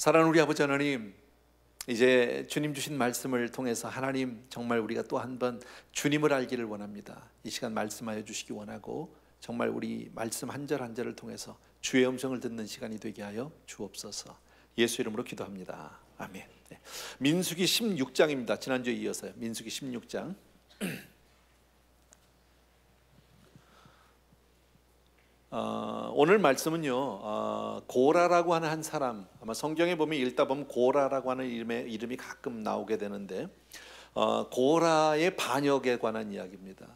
사랑하는 우리 아버지 하나님, 이제 주님 주신 말씀을 통해서 하나님 정말 우리가 또 한 번 주님을 알기를 원합니다. 이 시간 말씀하여 주시기 원하고 정말 우리 말씀 한 절 한 절을 통해서 주의 음성을 듣는 시간이 되게 하여 주옵소서. 예수 이름으로 기도합니다. 아멘. 민수기 16장입니다. 지난주에 이어서요. 민수기 16장. 오늘 말씀은요, 고라라고 하는 한 사람, 아마 성경에 보면 읽다 보면 고라라고 하는 이름이 가끔 나오게 되는데, 고라의 반역에 관한 이야기입니다.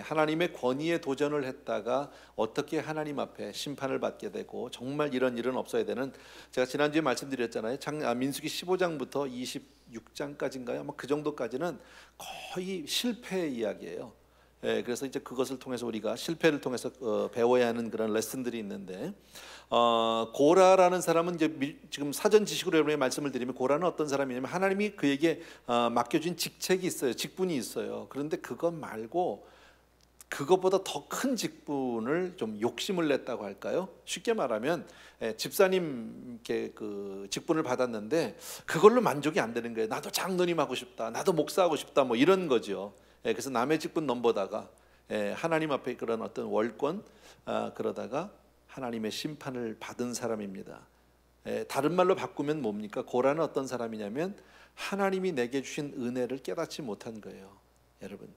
하나님의 권위에 도전을 했다가 어떻게 하나님 앞에 심판을 받게 되고, 정말 이런 일은 없어야 되는, 제가 지난주에 말씀드렸잖아요. 민수기 15장부터 26장까지인가요? 아마 그 정도까지는 거의 실패의 이야기예요. 그래서 이제 그것을 통해서 우리가 실패를 통해서 배워야 하는 그런 레슨들이 있는데, 고라라는 사람은 이제 지금 사전 지식으로 여러분에게 말씀을 드리면, 고라는 어떤 사람이냐면 하나님이 그에게 맡겨준 직책이 있어요. 직분이 있어요. 그런데 그것 말고 그것보다 더 큰 직분을 좀 욕심을 냈다고 할까요? 쉽게 말하면 집사님께 그 직분을 받았는데 그걸로 만족이 안 되는 거예요. 나도 장로님 하고 싶다, 나도 목사하고 싶다, 뭐 이런 거죠. 그래서 남의 직분 넘보다가 하나님 앞에 그런 어떤 월권, 그러다가 하나님의 심판을 받은 사람입니다. 다른 말로 바꾸면 뭡니까? 고라는 어떤 사람이냐면 하나님이 내게 주신 은혜를 깨닫지 못한 거예요. 여러분,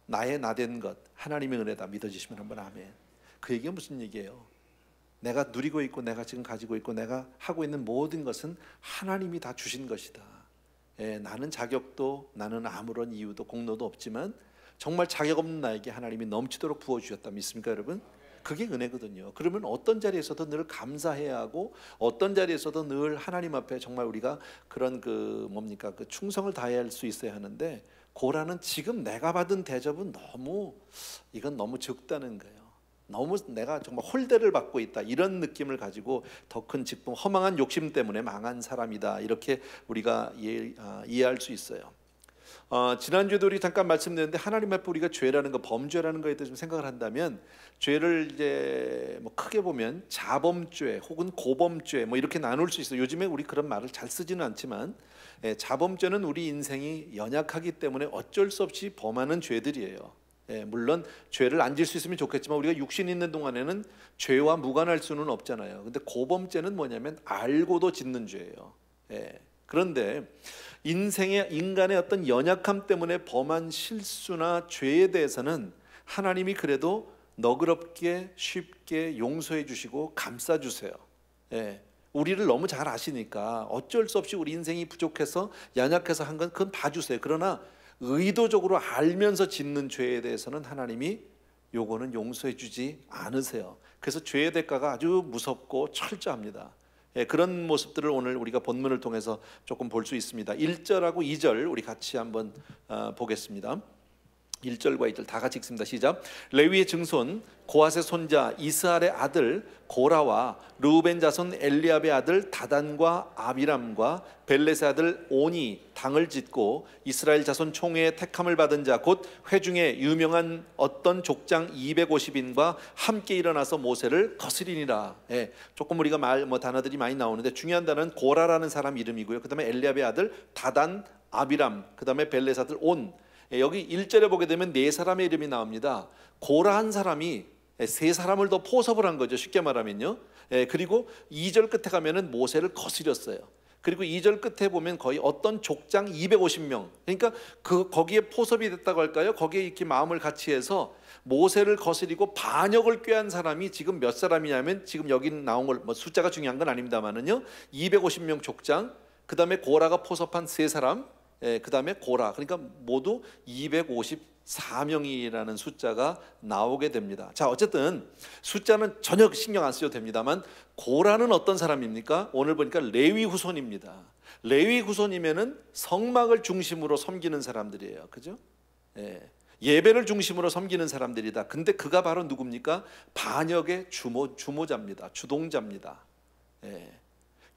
나의 나된 것 하나님의 은혜다 믿어지시면 한번 아멘. 그 얘기가 무슨 얘기예요? 내가 누리고 있고 내가 지금 가지고 있고 내가 하고 있는 모든 것은 하나님이 다 주신 것이다. 나는 자격도, 나는 아무런 이유도 공로도 없지만 정말 자격 없는 나에게 하나님이 넘치도록 부어주셨다. 믿습니까 여러분? 그게 은혜거든요. 그러면 어떤 자리에서도 늘 감사해야 하고, 어떤 자리에서도 늘 하나님 앞에 정말 우리가 그런 그 충성을 다해야 할 수 있어야 하는데, 고라는 지금 내가 받은 대접은 이건 너무 적다는 거예요. 너무 내가 정말 홀대를 받고 있다, 이런 느낌을 가지고 더 큰 직분, 허망한 욕심 때문에 망한 사람이다, 이렇게 우리가 이해할 수 있어요. 지난주에도 우리 잠깐 말씀드렸는데, 하나님 앞에 우리가 죄라는 거, 범죄라는 거에 대해서 좀 생각을 한다면, 죄를 이제 뭐 크게 보면 자범죄 혹은 고범죄 뭐 이렇게 나눌 수 있어요. 요즘에 우리 그런 말을 잘 쓰지는 않지만, 자범죄는 우리 인생이 연약하기 때문에 어쩔 수 없이 범하는 죄들이에요. 물론 죄를 안 질 수 있으면 좋겠지만 우리가 육신 있는 동안에는 죄와 무관할 수는 없잖아요. 근데 고범죄는 뭐냐면 알고도 짓는 죄예요. 그런데 인간의 어떤 연약함 때문에 범한 실수나 죄에 대해서는 하나님이 그래도 너그럽게 쉽게 용서해 주시고 감싸 주세요. 우리를 너무 잘 아시니까 어쩔 수 없이 우리 인생이 부족해서 연약해서 한 건 그건 봐주세요. 그러나 의도적으로 알면서 짓는 죄에 대해서는 하나님이 요거는 용서해 주지 않으세요. 그래서 죄의 대가가 아주 무섭고 철저합니다. 그런 모습들을 오늘 우리가 본문을 통해서 조금 볼 수 있습니다. 1절하고 2절 우리 같이 한번 보겠습니다. 1절과 2절 다 같이 읽습니다. 시작. 레위의 증손 고핫의 손자 이스할의 아들 고라와 르우벤 자손 엘리압의 아들 다단과 아비람과 벨렛의 아들 온이 당을 짓고 이스라엘 자손 총회의 택함을 받은 자 곧 회중에 유명한 어떤 족장 250인과 함께 일어나서 모세를 거스리니라. 조금 우리가 단어들이 많이 나오는데 중요한 단어는 고라라는 사람 이름이고요. 그 다음에 엘리압의 아들 다단, 아비람, 그 다음에 벨렛의 아들 온. 여기 1절에 보게 되면 네 사람의 이름이 나옵니다. 고라 한 사람이 세 사람을 더 포섭을 한 거죠. 쉽게 말하면요. 그리고 2절 끝에 가면은 모세를 거스렸어요. 그리고 2절 끝에 보면 거의 어떤 족장 250명, 그러니까 거기에 포섭이 됐다고 할까요? 거기에 이렇게 마음을 같이 해서 모세를 거스리고 반역을 꾀한 사람이 지금 몇 사람이냐면, 지금 여기 나온 걸 숫자가 중요한 건 아닙니다만은요, 250명 족장, 그 다음에 고라가 포섭한 세 사람, 그 다음에 고라, 그러니까 모두 254명이라는 숫자가 나오게 됩니다. 자, 어쨌든 숫자는 전혀 신경 안 쓰셔도 됩니다만, 고라는 어떤 사람입니까? 오늘 보니까 레위 후손입니다. 레위 후손이면은 성막을 중심으로 섬기는 사람들이에요. 그죠? 예배를 중심으로 섬기는 사람들이다. 근데 그가 바로 누굽니까? 반역의 주모자입니다. 주동자입니다.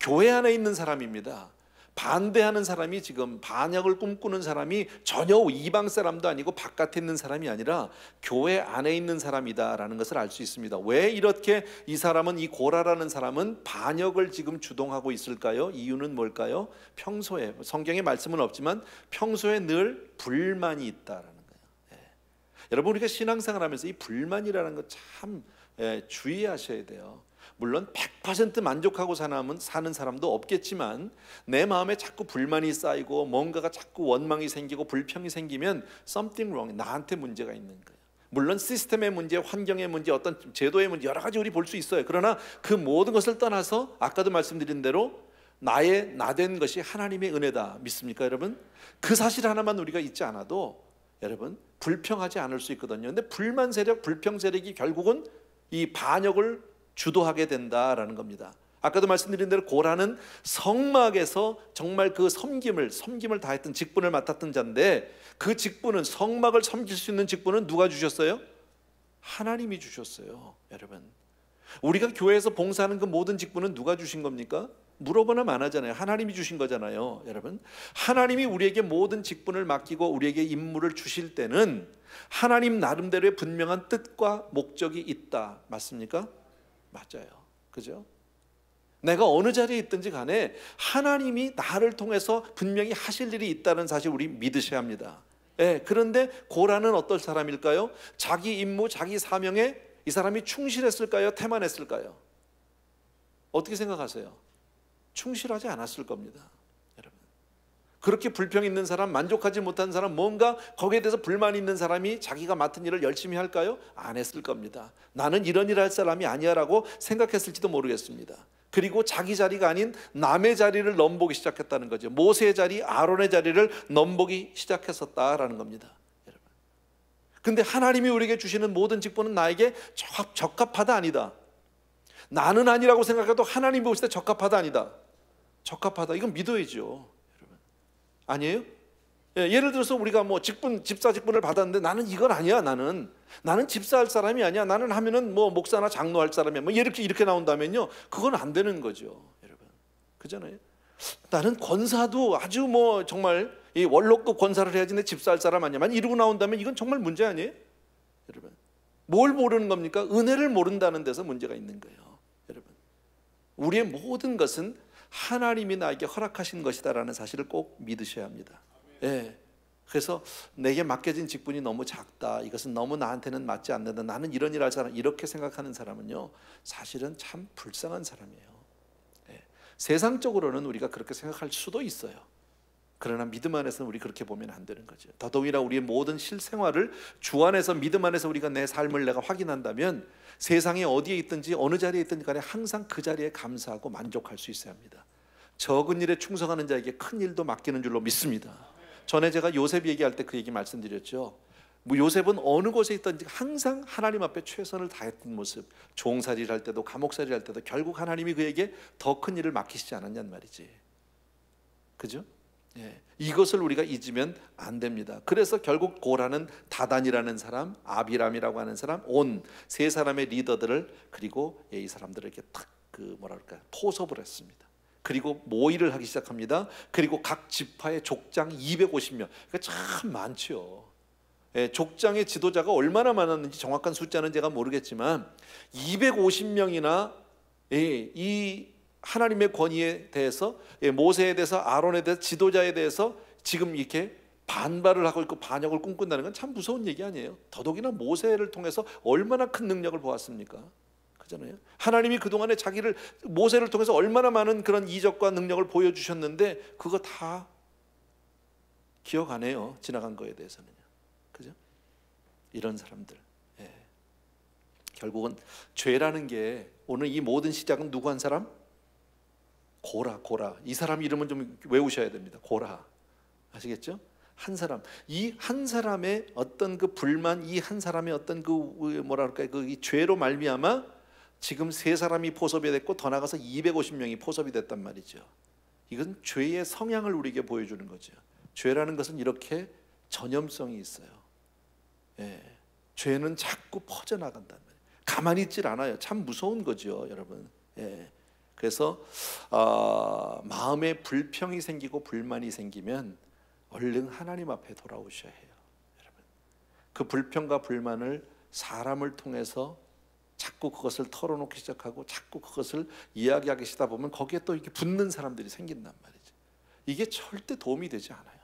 교회 안에 있는 사람입니다. 반대하는 사람이, 지금 반역을 꿈꾸는 사람이 전혀 이방 사람도 아니고 바깥에 있는 사람이 아니라 교회 안에 있는 사람이다라는 것을 알 수 있습니다. 왜 이렇게 이 사람은, 이 고라라는 사람은 반역을 지금 주동하고 있을까요? 이유는 뭘까요? 평소에, 성경에 말씀은 없지만 평소에 늘 불만이 있다라는 거예요. 여러분, 우리가 신앙생활하면서 이 불만이라는 거 참 주의하셔야 돼요. 물론 100% 만족하고 사는 사람도 없겠지만 내 마음에 자꾸 불만이 쌓이고 뭔가가 자꾸 원망이 생기고 불평이 생기면 something wrong, 나한테 문제가 있는 거예요. 물론 시스템의 문제, 환경의 문제, 어떤 제도의 문제, 여러 가지 우리 볼 수 있어요. 그러나 그 모든 것을 떠나서 아까도 말씀드린 대로 나된 것이 하나님의 은혜다 믿습니까 여러분? 그 사실 하나만 우리가 잊지 않아도 여러분 불평하지 않을 수 있거든요. 근데 불만 세력, 불평 세력이 결국은 이 반역을 주도하게 된다라는 겁니다. 아까도 말씀드린 대로 고라는 성막에서 정말 그 섬김을 다했던, 직분을 맡았던 자인데, 그 직분은, 성막을 섬길 수 있는 직분은 누가 주셨어요? 하나님이 주셨어요. 여러분, 우리가 교회에서 봉사하는 그 모든 직분은 누가 주신 겁니까? 물어보나 안 하잖아요. 하나님이 주신 거잖아요. 여러분, 하나님이 우리에게 모든 직분을 맡기고 우리에게 임무를 주실 때는 하나님 나름대로의 분명한 뜻과 목적이 있다. 맞습니까? 맞아요. 그죠? 내가 어느 자리에 있든지 간에 하나님이 나를 통해서 분명히 하실 일이 있다는 사실 우리 믿으셔야 합니다. 그런데 고라는 어떤 사람일까요? 자기 임무, 자기 사명에 이 사람이 충실했을까요? 태만했을까요? 어떻게 생각하세요? 충실하지 않았을 겁니다. 여러분, 그렇게 불평 있는 사람, 만족하지 못한 사람, 뭔가 거기에 대해서 불만 있는 사람이 자기가 맡은 일을 열심히 할까요? 안 했을 겁니다. 나는 이런 일 할 사람이 아니야 라고 생각했을지도 모르겠습니다. 그리고 자기 자리가 아닌 남의 자리를 넘보기 시작했다는 거죠. 모세의 자리, 아론의 자리를 넘보기 시작했었다라는 겁니다. 여러분, 근데 하나님이 우리에게 주시는 모든 직분은 나에게 적합하다 아니다. 나는 아니라고 생각해도 하나님 보실 때 적합하다 아니다. 적합하다, 이건 믿어야죠. 아니에요? 예를 들어서 우리가 뭐 집사 직분을 받았는데 나는 이건 아니야. 나는 집사할 사람이 아니야. 나는 하면은 뭐 목사나 장로할 사람이야. 뭐 이렇게 나온다면요, 그건 안 되는 거죠, 여러분. 그잖아요. 나는 권사도 아주 뭐 정말 이 원로급 권사를 해야지 내 집사할 사람 아니야. 만약 이러고 나온다면 이건 정말 문제 아니에요, 여러분? 뭘 모르는 겁니까? 은혜를 모른다는 데서 문제가 있는 거예요, 여러분. 우리의 모든 것은 하나님이 나에게 허락하신 것이다라는 사실을 꼭 믿으셔야 합니다. 그래서 내게 맡겨진 직분이 너무 작다, 이것은 너무 나한테는 맞지 않는다, 나는 이런 일 할 사람, 이렇게 생각하는 사람은요, 사실은 참 불쌍한 사람이에요. 세상적으로는 우리가 그렇게 생각할 수도 있어요. 그러나 믿음 안에서는 우리 그렇게 보면 안 되는 거죠. 더더욱이나 우리의 모든 실생활을 주 안에서, 믿음 안에서 우리가 내 삶을 내가 확인한다면 세상에 어디에 있든지 어느 자리에 있든지 간에 항상 그 자리에 감사하고 만족할 수 있어야 합니다. 적은 일에 충성하는 자에게 큰 일도 맡기는 줄로 믿습니다. 전에 제가 요셉 얘기할 때 그 얘기 말씀드렸죠. 뭐 요셉은 어느 곳에 있든지 항상 하나님 앞에 최선을 다했던 모습, 종살이를 할 때도 감옥살이를 할 때도 결국 하나님이 그에게 더 큰 일을 맡기시지 않았냔 말이지. 그죠? 이것을 우리가 잊으면 안 됩니다. 그래서 결국 고라는 다단이라는 사람, 아비람이라고 하는 사람, 온 세 사람의 리더들을, 그리고 이 사람들에게 탁 포섭을 했습니다. 그리고 모의를 하기 시작합니다. 그리고 각 지파의 족장 250명, 그러니까 참 많죠. 족장의 지도자가 얼마나 많았는지 정확한 숫자는 제가 모르겠지만 250명이나 이 하나님의 권위에 대해서, 모세에 대해서, 아론에 대해서, 지도자에 대해서 지금 이렇게 반발을 하고 있고 반역을 꿈꾼다는 건 참 무서운 얘기 아니에요? 더더욱이나 모세를 통해서 얼마나 큰 능력을 보았습니까? 그잖아요. 하나님이 그동안에 자기를, 모세를 통해서 얼마나 많은 그런 이적과 능력을 보여주셨는데 그거 다 기억 안 해요, 지나간 거에 대해서는요. 그죠? 이런 사람들, 결국은 죄라는 게, 오늘 이 모든 시작은 누구 한 사람? 고라. 이 사람 이름은 좀 외우셔야 됩니다. 고라, 아시겠죠? 한 사람, 이 한 사람의 어떤 그 불만, 이 한 사람의 어떤 그 뭐랄까, 그 죄로 말미암아 지금 세 사람이 포섭이 됐고 더 나가서 250명이 포섭이 됐단 말이죠. 이건 죄의 성향을 우리에게 보여주는 거죠. 죄라는 것은 이렇게 전염성이 있어요. 죄는 자꾸 퍼져나간단 말이에요. 가만히 있질 않아요. 참 무서운 거죠, 여러분. 그래서 마음에 불평이 생기고 불만이 생기면 얼른 하나님 앞에 돌아오셔야 해요. 여러분, 그 불평과 불만을 사람을 통해서 자꾸 그것을 털어놓기 시작하고 자꾸 그것을 이야기하기 시작하다 보면 거기에 또 이렇게 붙는 사람들이 생긴단 말이죠. 이게 절대 도움이 되지 않아요.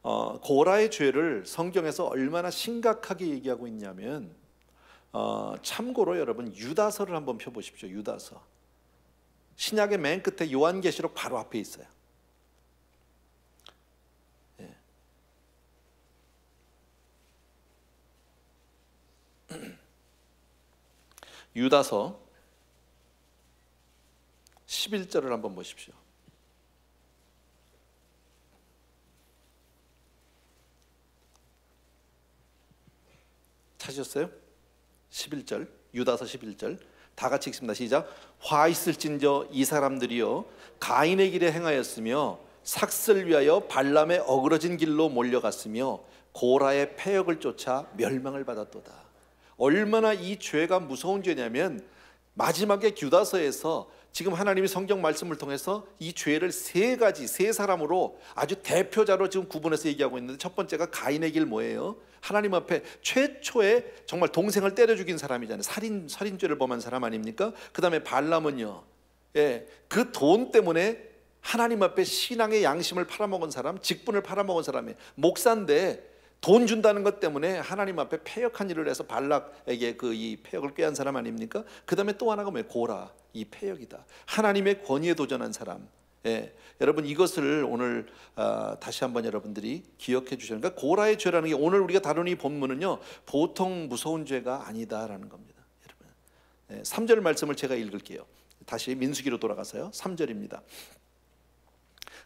여러분, 고라의 죄를 성경에서 얼마나 심각하게 얘기하고 있냐면 참고로 여러분 유다서를 한번 펴보십시오. 유다서 신약의 맨 끝에 요한계시록 바로 앞에 있어요. 예. 유다서 11절을 한번 보십시오. 찾으셨어요? 11절, 유다서 11절 다 같이 읽습니다. 시작. 화 있을진저 이 사람들이여 가인의 길에 행하였으며 삭슬 위하여 발람의 어그러진 길로 몰려갔으며 고라의 패역을 쫓아 멸망을 받았도다. 얼마나 이 죄가 무서운 죄냐면 마지막에 유다서에서 지금 하나님이 성경 말씀을 통해서 이 죄를 세 가지, 세 사람으로 아주 대표자로 지금 구분해서 얘기하고 있는데, 첫 번째가 가인의 길 뭐예요? 하나님 앞에 최초에 정말 동생을 때려 죽인 사람이잖아요. 살인죄를 범한 사람 아닙니까? 그 다음에 발람은요, 그 돈 때문에 하나님 앞에 신앙의 양심을 팔아먹은 사람, 직분을 팔아먹은 사람이에요. 목사인데 돈 준다는 것 때문에 하나님 앞에 패역한 일을 해서 발락에게 이 패역을 꾀한 사람 아닙니까? 그 다음에 또 하나가 뭐예요? 고라, 이 패역이다. 하나님의 권위에 도전한 사람. 여러분 이것을 오늘 다시 한번 여러분들이 기억해 주셔야 합니다. 그러니까 고라의 죄라는 게 오늘 우리가 다루는 이 본문은요 보통 무서운 죄가 아니다라는 겁니다. 여러분 3절 말씀을 제가 읽을게요. 다시 민수기로 돌아가서요. 3절입니다.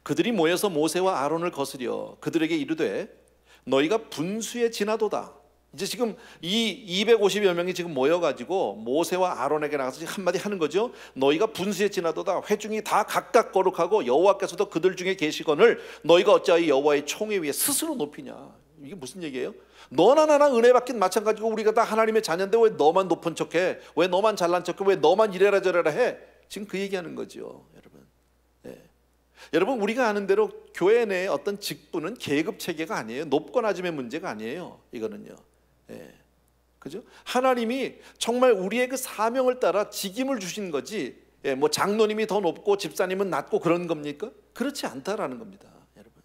그들이 모여서 모세와 아론을 거스려 그들에게 이르되 너희가 분수에 지나도다. 이제 지금 이 250여 명이 지금 모여가지고 모세와 아론에게 나가서 한마디 하는 거죠. 너희가 분수에 지나도다. 회중이 다 각각 거룩하고 여호와께서도 그들 중에 계시거늘 너희가 어찌하여 여호와의 총에 위에 스스로 높이냐. 이게 무슨 얘기예요? 너나 나나 은혜 받긴 마찬가지고 우리가 다 하나님의 자녀인데 왜 너만 높은 척해? 왜 너만 잘난 척해? 왜 너만 이래라 저래라 해? 지금 그 얘기하는 거죠, 여러분. 여러분 우리가 아는 대로 교회 내의 어떤 직분은 계급 체계가 아니에요. 높고 낮음의 문제가 아니에요. 이거는요. 그죠? 하나님이 정말 우리의 그 사명을 따라 직임을 주신 거지. 뭐 장로님이 더 높고 집사님은 낮고 그런 겁니까? 그렇지 않다라는 겁니다, 여러분.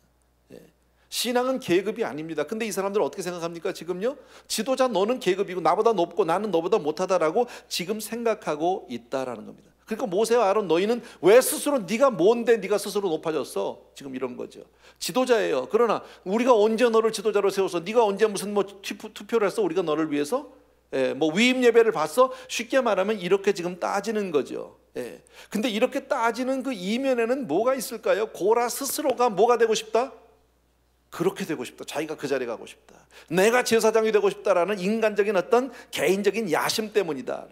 신앙은 계급이 아닙니다. 근데 이 사람들은 어떻게 생각합니까? 지금요, 지도자 너는 계급이고 나보다 높고 나는 너보다 못하다라고 지금 생각하고 있다라는 겁니다. 그러니까 모세와 아론 너희는 왜 스스로 네가 뭔데 네가 스스로 높아졌어? 지금 이런 거죠. 지도자예요. 그러나 우리가 언제 너를 지도자로 세워서 네가 언제 무슨 뭐 투표를 해서 우리가 너를 위해서 뭐 위임 예배를 봤어? 쉽게 말하면 이렇게 지금 따지는 거죠. 근데 이렇게 따지는 그 이면에는 뭐가 있을까요? 고라 스스로가 뭐가 되고 싶다? 그렇게 되고 싶다. 자기가 그 자리에 가고 싶다. 내가 제사장이 되고 싶다라는 인간적인 어떤 개인적인 야심 때문이다.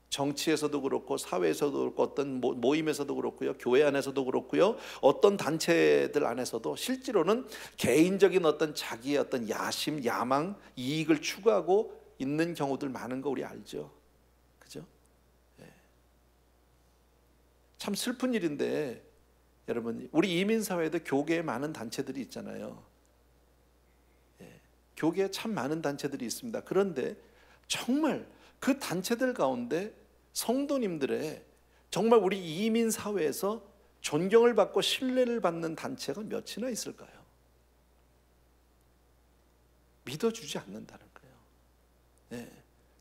정치에서도 그렇고 사회에서도 그렇고 어떤 모임에서도 그렇고요, 교회 안에서도 그렇고요, 어떤 단체들 안에서도 실제로는 개인적인 어떤 자기의 어떤 야심, 야망, 이익을 추구하고 있는 경우들 많은 거 우리 알죠, 그죠? 참 슬픈 일인데 여러분 우리 이민 사회에도 교계에 많은 단체들이 있잖아요. 교계에 참 많은 단체들이 있습니다. 그런데 정말 그 단체들 가운데 성도님들의 정말 우리 이민 사회에서 존경을 받고 신뢰를 받는 단체가 몇이나 있을까요? 믿어주지 않는다는 거예요.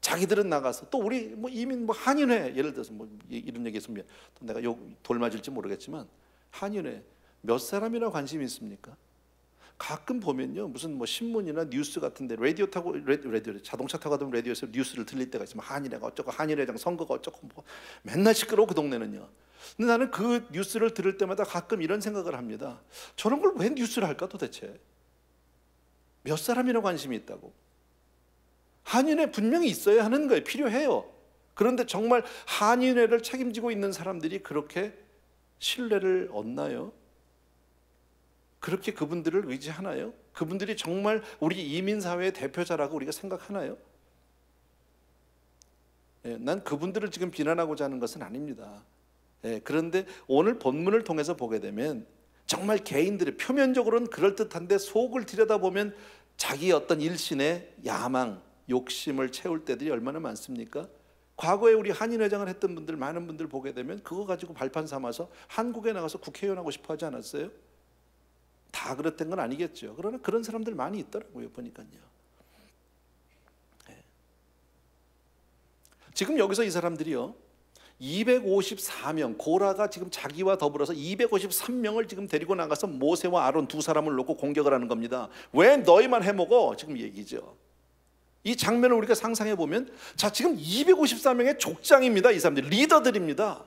자기들은 나가서 또 우리 뭐 이민 뭐 한인회 예를 들어서 뭐 이런 얘기 있으면 또 내가 돌 맞을지 모르겠지만 한인회 몇 사람이나 관심이 있습니까? 가끔 보면요 무슨 뭐 신문이나 뉴스 같은데 라디오 타고 라디오 자동차 타고 가면 라디오에서 뉴스를 들릴 때가 있으면 한인회가 어쩌고 한일회장 선거가 어쩌고 뭐 맨날 시끄러워 그 동네는요. 근데 나는 그 뉴스를 들을 때마다 가끔 이런 생각을 합니다. 저런 걸 왜 뉴스를 할까 도대체? 몇 사람이나 관심이 있다고? 한인회 분명히 있어야 하는 거예요. 필요해요. 그런데 정말 한인회를 책임지고 있는 사람들이 그렇게 신뢰를 얻나요? 그렇게 그분들을 의지하나요? 그분들이 정말 우리 이민사회의 대표자라고 우리가 생각하나요? 난 그분들을 지금 비난하고자 하는 것은 아닙니다. 그런데 오늘 본문을 통해서 보게 되면 정말 개인들이 표면적으로는 그럴듯한데 속을 들여다보면 자기 어떤 일신의 야망, 욕심을 채울 때들이 얼마나 많습니까? 과거에 우리 한인회장을 했던 분들, 많은 분들 보게 되면 그거 가지고 발판 삼아서 한국에 나가서 국회의원 하고 싶어 하지 않았어요? 다 그랬던 건 아니겠죠. 그러나 그런 사람들 많이 있더라고요, 보니까요. 지금 여기서 이 사람들이요, 254명, 고라가 지금 자기와 더불어서 253명을 지금 데리고 나가서 모세와 아론 두 사람을 놓고 공격을 하는 겁니다. 왜 너희만 해먹어? 지금 얘기죠. 이 장면을 우리가 상상해 보면, 자, 지금 254명의 족장입니다. 이 사람들 리더들입니다.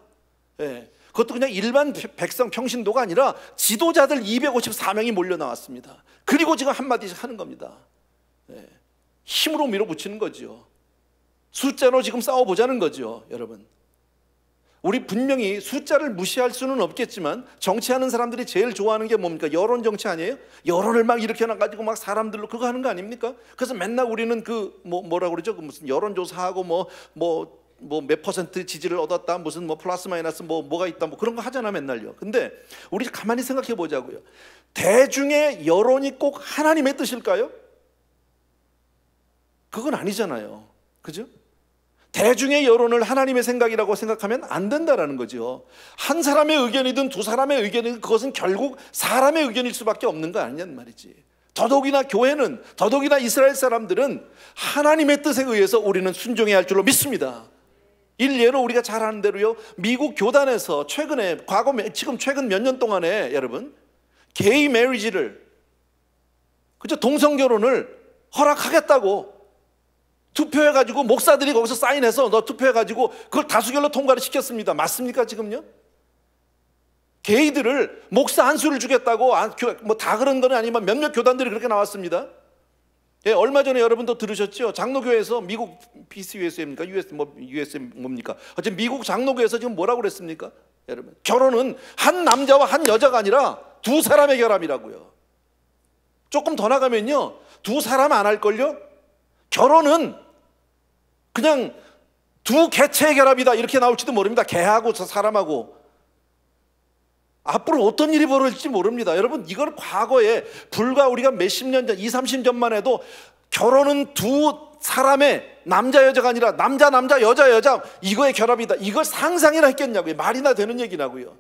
그것도 그냥 일반 백성 평신도가 아니라 지도자들 254명이 몰려 나왔습니다. 그리고 지금 한마디씩 하는 겁니다. 힘으로 밀어붙이는 거죠. 숫자로 지금 싸워보자는 거죠. 여러분, 우리 분명히 숫자를 무시할 수는 없겠지만 정치하는 사람들이 제일 좋아하는 게 뭡니까? 여론 정치 아니에요? 여론을 막 일으켜놔가지고 막 사람들로 그거 하는 거 아닙니까? 그래서 맨날 우리는 그 뭐라고 그러죠? 그 무슨 여론조사하고 몇 퍼센트 지지를 얻었다, 무슨 플러스 마이너스 뭐가 있다, 그런 거 하잖아 맨날요. 근데 우리 가만히 생각해 보자고요. 대중의 여론이 꼭 하나님의 뜻일까요? 그건 아니잖아요. 그죠? 대중의 여론을 하나님의 생각이라고 생각하면 안 된다라는 거죠. 한 사람의 의견이든 두 사람의 의견이든 그것은 결국 사람의 의견일 수밖에 없는 거 아니냐는 말이지. 더더욱이나 교회는, 더더욱이나 이스라엘 사람들은 하나님의 뜻에 의해서 우리는 순종해야 할 줄로 믿습니다. 일례로 우리가 잘 아는 대로요, 미국 교단에서 최근에, 지금 최근 몇 년 동안에 여러분, 게이 메리지를, 그죠, 동성결혼을 허락하겠다고 투표해가지고 목사들이 거기서 사인해서 너 투표해가지고 그걸 다수결로 통과를 시켰습니다. 맞습니까 지금요? 게이들을 목사 한 수를 주겠다고, 다 그런 건 아니지만 몇몇 교단들이 그렇게 나왔습니다. 얼마 전에 여러분도 들으셨죠? 장로교회에서, 미국 PCUSA입니까? USM 뭡니까? 어쨌든 미국 장로교회에서 지금 뭐라고 그랬습니까? 여러분, 결혼은 한 남자와 한 여자가 아니라 두 사람의 결합이라고요. 조금 더 나가면요, 두 사람 안 할걸요? 결혼은 그냥 두 개체의 결합이다 이렇게 나올지도 모릅니다. 개하고 사람하고. 앞으로 어떤 일이 벌어질지 모릅니다. 여러분, 이걸 과거에 불과 우리가 몇십 년 전, 20, 30년만 해도 결혼은 두 사람의 남자 여자가 아니라 남자 여자 이거의 결합이다, 이걸 상상이나 했겠냐고요. 말이나 되는 얘기라고요.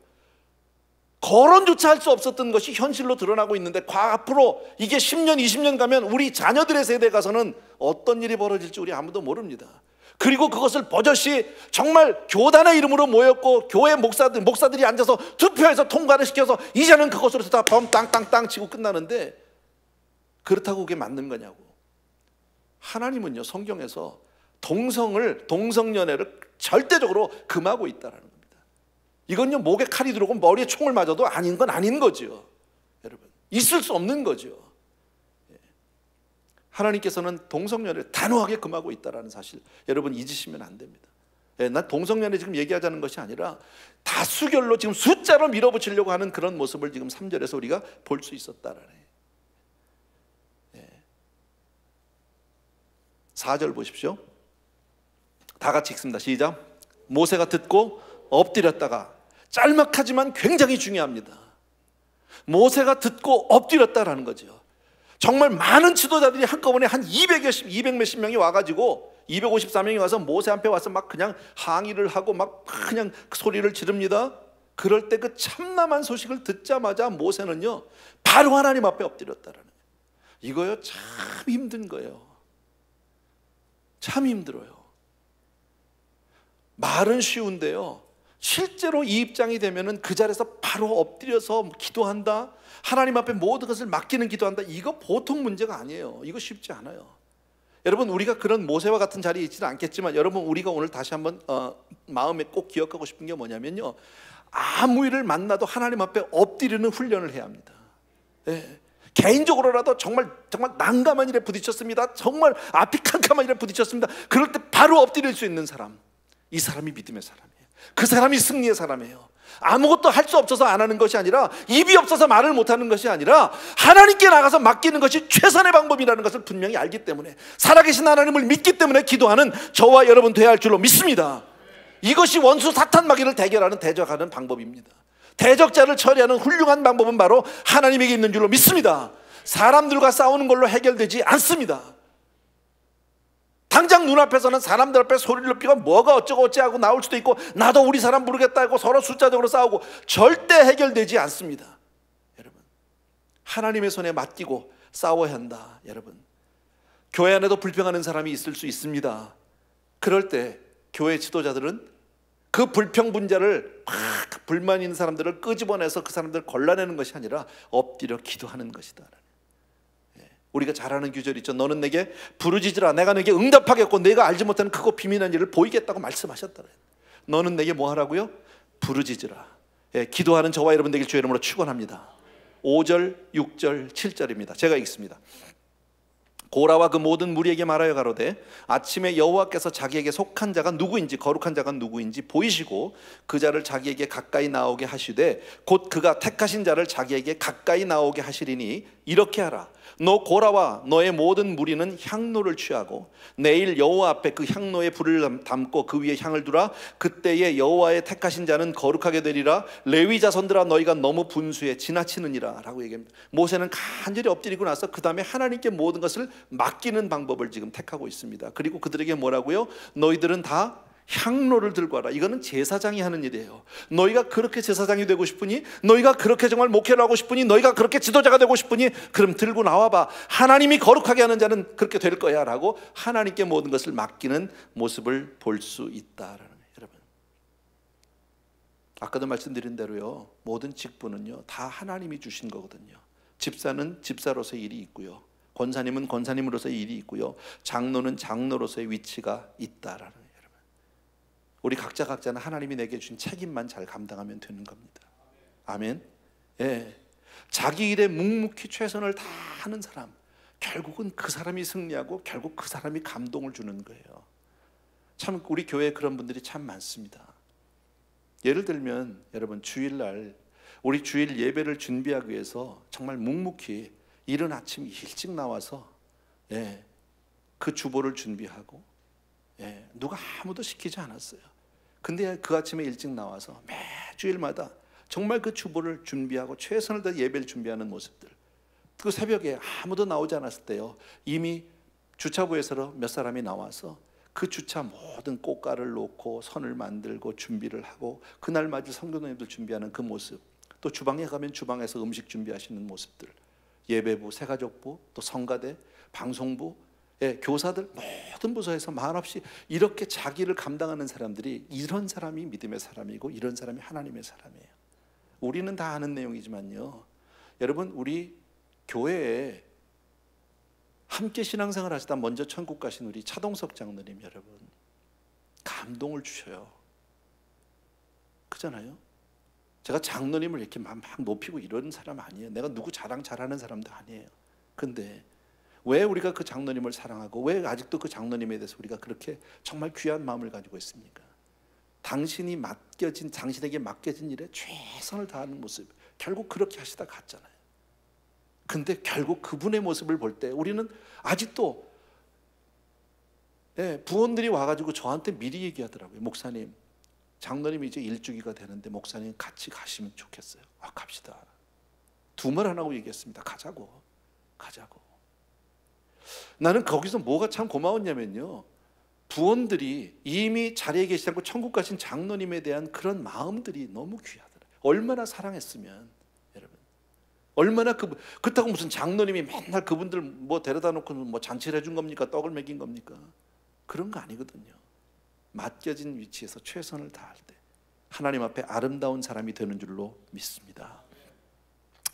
거론조차 할 수 없었던 것이 현실로 드러나고 있는데, 앞으로 이게 10년 20년 가면 우리 자녀들의 세대에 가서는 어떤 일이 벌어질지 우리 아무도 모릅니다. 그리고 그것을 버젓이 정말 교단의 이름으로 모였고 교회 목사들이 앉아서 투표해서 통과를 시켜서 이제는 그것으로 다 범 땅땅땅 치고 끝나는데, 그렇다고 그게 맞는 거냐고. 하나님은요, 성경에서 동성연애를 절대적으로 금하고 있다라는 겁니다. 이건요, 목에 칼이 들어오고 머리에 총을 맞아도 아닌 건 아닌 거죠. 여러분, 있을 수 없는 거죠. 하나님께서는 동성연애를 단호하게 금하고 있다는 사실, 여러분 잊으시면 안 됩니다. 난 동성연애 지금 얘기하자는 것이 아니라 다수결로 지금 숫자로 밀어붙이려고 하는 그런 모습을 지금 3절에서 우리가 볼 수 있었다라는. 4절 보십시오. 다 같이 읽습니다. 시작. 모세가 듣고 엎드렸다가, 짤막하지만 굉장히 중요합니다. 모세가 듣고 엎드렸다라는 거죠. 정말 많은 지도자들이 한꺼번에 한 200 몇십 명이 와가지고 254명이 와서 모세 앞에 와서 막 그냥 항의를 하고 막 그냥 소리를 지릅니다. 그럴 때 그 참담한 소식을 듣자마자 모세는요, 바로 하나님 앞에 엎드렸다라는 거예요. 이거요, 참 힘든 거예요. 참 힘들어요. 말은 쉬운데요, 실제로 이 입장이 되면은 그 자리에서 바로 엎드려서 기도한다, 하나님 앞에 모든 것을 맡기는 기도한다, 이거 보통 문제가 아니에요. 이거 쉽지 않아요. 여러분, 우리가 그런 모세와 같은 자리에 있지는 않겠지만, 여러분, 우리가 오늘 다시 한번 마음에 꼭 기억하고 싶은 게 뭐냐면요, 아무 일을 만나도 하나님 앞에 엎드리는 훈련을 해야 합니다. 개인적으로라도 정말 난감한 일에 부딪혔습니다, 정말 앞이 캄캄한 일에 부딪혔습니다, 그럴 때 바로 엎드릴 수 있는 사람, 이 사람이 믿음의 사람이에요. 그 사람이 승리의 사람이에요. 아무것도 할 수 없어서 안 하는 것이 아니라, 입이 없어서 말을 못하는 것이 아니라 하나님께 나가서 맡기는 것이 최선의 방법이라는 것을 분명히 알기 때문에, 살아계신 하나님을 믿기 때문에 기도하는 저와 여러분 되어야 할 줄로 믿습니다. 이것이 원수 사탄 마귀를 대결하는, 대적하는 방법입니다. 대적자를 처리하는 훌륭한 방법은 바로 하나님에게 있는 줄로 믿습니다. 사람들과 싸우는 걸로 해결되지 않습니다. 당장 눈앞에서는 사람들 앞에 소리를 높이고 뭐가 어쩌고 어찌하고 나올 수도 있고, 나도 우리 사람 부르겠다 하고 서로 숫자적으로 싸우고 절대 해결되지 않습니다. 여러분, 하나님의 손에 맡기고 싸워야 한다. 여러분, 교회 안에도 불평하는 사람이 있을 수 있습니다. 그럴 때 교회 지도자들은 그 불평 분자를 막 불만 있는 사람들을 끄집어내서 그 사람들을 골라내는 것이 아니라 엎드려 기도하는 것이다. 우리가 잘 아는 규절이 있죠. 너는 내게 부르짖으라, 내가 내게 응답하겠고 내가 알지 못하는 크고 비밀한 일을 보이겠다고 말씀하셨다. 너는 내게 뭐 하라고요? 부르짖으라. 기도하는 저와 여러분 되길 주의 이름으로 축원합니다. 5절, 6절, 7절입니다. 제가 읽습니다. 고라와 그 모든 무리에게 말하여 가로되 아침에 여호와께서 자기에게 속한 자가 누구인지, 거룩한 자가 누구인지 보이시고 그 자를 자기에게 가까이 나오게 하시되 곧 그가 택하신 자를 자기에게 가까이 나오게 하시리니 이렇게 하라. 너 고라와 너의 모든 무리는 향로를 취하고 내일 여호와 앞에 그 향로에 불을 담고 그 위에 향을 두라. 그때에 여호와의 택하신 자는 거룩하게 되리라. 레위 자손들아, 너희가 너무 분수에 지나치느니라 라고 얘기합니다. 모세는 간절히 엎드리고 나서 그 다음에 하나님께 모든 것을 맡기는 방법을 지금 택하고 있습니다. 그리고 그들에게 뭐라고요? 너희들은 다 향로를 들고 와라. 이거는 제사장이 하는 일이에요. 너희가 그렇게 제사장이 되고 싶으니, 너희가 그렇게 정말 목회를 하고 싶으니, 너희가 그렇게 지도자가 되고 싶으니 그럼 들고 나와봐. 하나님이 거룩하게 하는 자는 그렇게 될 거야 라고 하나님께 모든 것을 맡기는 모습을 볼 수 있다라는 거예요. 여러분, 아까도 말씀드린 대로요, 모든 직분은요 다 하나님이 주신 거거든요. 집사는 집사로서의 일이 있고요, 권사님은 권사님으로서의 일이 있고요, 장로는 장로로서의 위치가 있다라는 거예요. 우리 각자는 하나님이 내게 주신 책임만 잘 감당하면 되는 겁니다. 아멘. 예. 자기 일에 묵묵히 최선을 다하는 사람, 결국은 그 사람이 승리하고 결국 그 사람이 감동을 주는 거예요. 참 우리 교회에 그런 분들이 참 많습니다. 예를 들면 여러분, 주일날 우리 주일 예배를 준비하기 위해서 정말 묵묵히 이른 아침 일찍 나와서 그 주보를 준비하고 누가 아무도 시키지 않았어요. 근데 그 아침에 일찍 나와서 매주일마다 정말 그 주보를 준비하고 최선을 다해 예배를 준비하는 모습들, 그 새벽에 아무도 나오지 않았을 때요, 이미 주차부에서 몇 사람이 나와서 그 주차 모든 꽃가를 놓고 선을 만들고 준비를 하고 그날 맞을 성도님들 준비하는 그 모습, 또 주방에 가면 주방에서 음식 준비하시는 모습들, 예배부, 새가족부, 또 성가대, 방송부, 교사들 모든 부서에서 말없이 이렇게 자기를 감당하는 사람들이, 이런 사람이 믿음의 사람이고 이런 사람이 하나님의 사람이에요. 우리는 다 아는 내용이지만요, 여러분, 우리 교회에 함께 신앙생활 하시다 먼저 천국 가신 우리 차동석 장로님, 여러분 감동을 주셔요. 그잖아요. 제가 장로님을 이렇게 막 높이고 이런 사람 아니에요. 내가 누구 자랑 잘하는 사람도 아니에요. 근데 왜 우리가 그 장로님을 사랑하고 왜 아직도 그 장로님에 대해서 우리가 그렇게 정말 귀한 마음을 가지고 있습니까? 당신에게 맡겨진 일에 최선을 다하는 모습, 결국 그렇게 하시다 갔잖아요. 근데 결국 그분의 모습을 볼 때 우리는 아직도 부원들이 와가지고 저한테 미리 얘기하더라고요. 목사님, 장로님이 이제 일주기가 되는데 목사님 같이 가시면 좋겠어요. 갑시다. 두 말 안 하고 얘기했습니다. 가자고. 나는 거기서 뭐가 참 고마웠냐면요, 부원들이 이미 자리에 계시지 않고 천국 가신 장로님에 대한 그런 마음들이 너무 귀하더라고요. 얼마나 사랑했으면, 여러분, 얼마나 그렇다고 무슨 장로님이 맨날 그분들 뭐 데려다 놓고 뭐 잔치를 해준 겁니까? 떡을 먹인 겁니까? 그런 거 아니거든요. 맡겨진 위치에서 최선을 다할 때 하나님 앞에 아름다운 사람이 되는 줄로 믿습니다.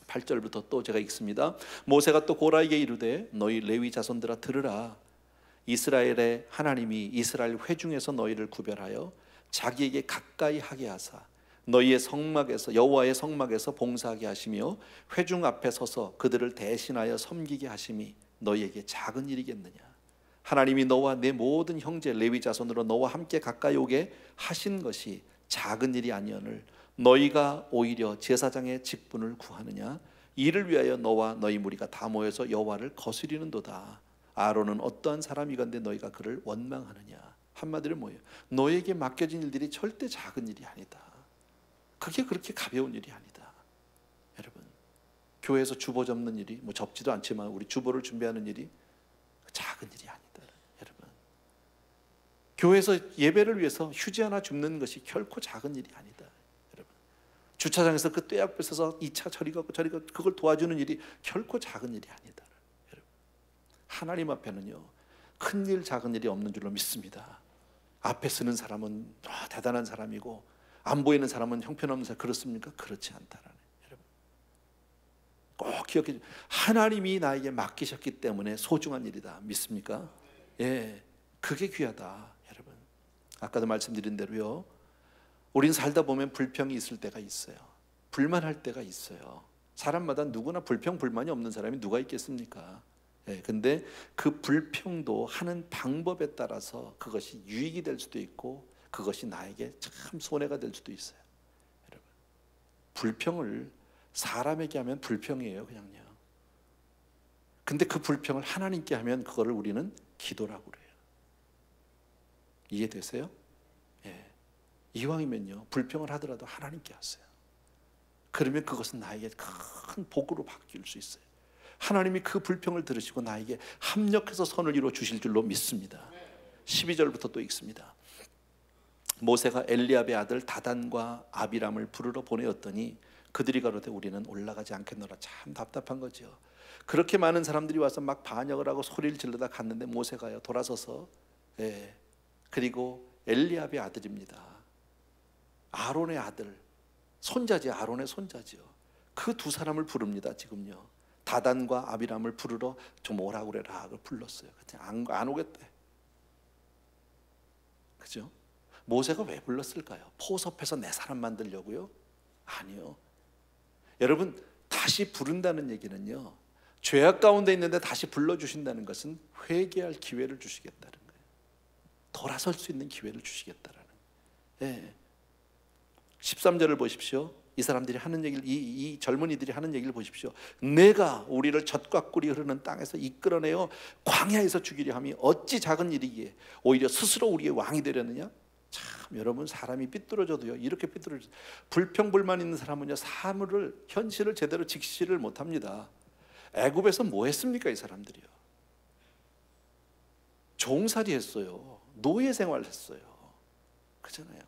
8절부터 또 제가 읽습니다. 모세가 또 고라에게 이르되 너희 레위 자손들아 들으라. 이스라엘의 하나님이 이스라엘 회중에서 너희를 구별하여 자기에게 가까이 하게 하사 너희의 성막에서, 여호와의 성막에서 봉사하게 하시며 회중 앞에 서서 그들을 대신하여 섬기게 하심이 너희에게 작은 일이겠느냐. 하나님이 너와 내 모든 형제 레위 자손으로 너와 함께 가까이 오게 하신 것이 작은 일이 아니오늘 너희가 오히려 제사장의 직분을 구하느냐? 이를 위하여 너와 너희 무리가 다 모여서 여호와를 거스리는도다. 아론은 어떠한 사람이건대 너희가 그를 원망하느냐? 한마디로 뭐예요? 너에게 맡겨진 일들이 절대 작은 일이 아니다. 그게 그렇게 가벼운 일이 아니다. 여러분, 교회에서 주보 접는 일이 뭐 접지도 않지만 우리 주보를 준비하는 일이 작은 일이 아니다. 여러분, 교회에서 예배를 위해서 휴지 하나 줍는 것이 결코 작은 일이 아니다. 여러분, 주차장에서 그 떼약볕 서서 2차 저리가 그걸 도와주는 일이 결코 작은 일이 아니다. 여러분, 하나님 앞에는요 큰일 작은 일이 없는 줄로 믿습니다. 앞에 서는 사람은 대단한 사람이고 안 보이는 사람은 형편없는 사람, 그렇습니까? 그렇지 않다라는. 여러분, 꼭 기억해 주세요. 하나님이 나에게 맡기셨기 때문에 소중한 일이다. 믿습니까? 예, 그게 귀하다. 여러분, 아까도 말씀드린 대로요, 우린 살다 보면 불평이 있을 때가 있어요. 불만할 때가 있어요. 사람마다 누구나 불평 불만이 없는 사람이 누가 있겠습니까? 예, 근데 그 불평도 하는 방법에 따라서 그것이 유익이 될 수도 있고 그것이 나에게 참 손해가 될 수도 있어요. 여러분, 불평을 사람에게 하면 불평이에요, 그냥요. 근데 그 불평을 하나님께 하면 그거를 우리는 기도라고 그래요. 이해되세요? 예. 이왕이면요, 불평을 하더라도 하나님께 하세요. 그러면 그것은 나에게 큰 복으로 바뀔 수 있어요. 하나님이 그 불평을 들으시고 나에게 합력해서 선을 이루어 주실 줄로 믿습니다. 12절부터 또 읽습니다. 모세가 엘리압의 아들 다단과 아비람을 부르러 보내었더니 그들이 가로되 우리는 올라가지 않겠노라. 참 답답한 거죠. 그렇게 많은 사람들이 와서 막 반역을 하고 소리를 지르다 갔는데 모세가요 돌아서서, 예, 그리고 엘리압의 아들입니다. 아론의 아들, 손자지, 아론의 손자지요. 그 두 사람을 부릅니다. 지금요, 다단과 아비람을 부르러 좀 오라고 그래라 하고 불렀어요. 그냥 안 오겠대. 그죠? 모세가 왜 불렀을까요? 포섭해서 내 사람 만들려고요? 아니요. 여러분, 다시 부른다는 얘기는요, 죄악 가운데 있는데 다시 불러주신다는 것은 회개할 기회를 주시겠다는 거예요. 돌아설 수 있는 기회를 주시겠다라는 거예요. 예. 13절을 보십시오. 이 사람들이 하는 얘기를, 이 젊은이들이 하는 얘기를 보십시오. 내가 우리를 젖과 꿀이 흐르는 땅에서 이끌어내어 광야에서 죽이려 함이 어찌 작은 일이기에 오히려 스스로 우리의 왕이 되려느냐? 참, 여러분, 사람이 삐뚤어져도요 이렇게 삐뚤어져. 불평불만 있는 사람은요 사물을, 현실을 제대로 직시를 못합니다. 애굽에서 뭐 했습니까? 이 사람들이요, 종살이 했어요. 노예 생활 했어요. 그렇잖아요.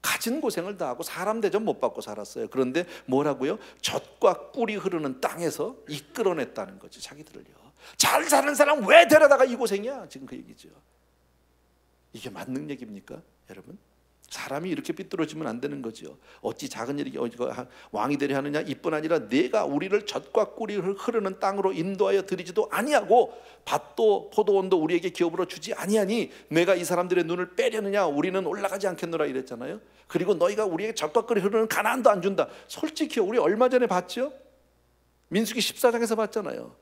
가진 고생을 다 하고 사람 대접 못 받고 살았어요. 그런데 뭐라고요? 젖과 꿀이 흐르는 땅에서 이끌어냈다는 거지, 자기들을요. 잘 사는 사람 왜 데려다가 이 고생이야? 지금 그 얘기죠. 이게 맞는 얘기입니까, 여러분? 사람이 이렇게 삐뚤어지면 안 되는 거죠. 어찌 작은 일이 왕이 되려 하느냐? 이뿐 아니라 내가 우리를 젖과 꿀이 흐르는 땅으로 인도하여 드리지도 아니하고 밭도 포도원도 우리에게 기업으로 주지 아니하니 내가 이 사람들의 눈을 빼려느냐? 우리는 올라가지 않겠노라 이랬잖아요. 그리고 너희가 우리에게 젖과 꿀이 흐르는 가나안도 안 준다. 솔직히 우리 얼마 전에 봤죠? 민수기 14장에서 봤잖아요.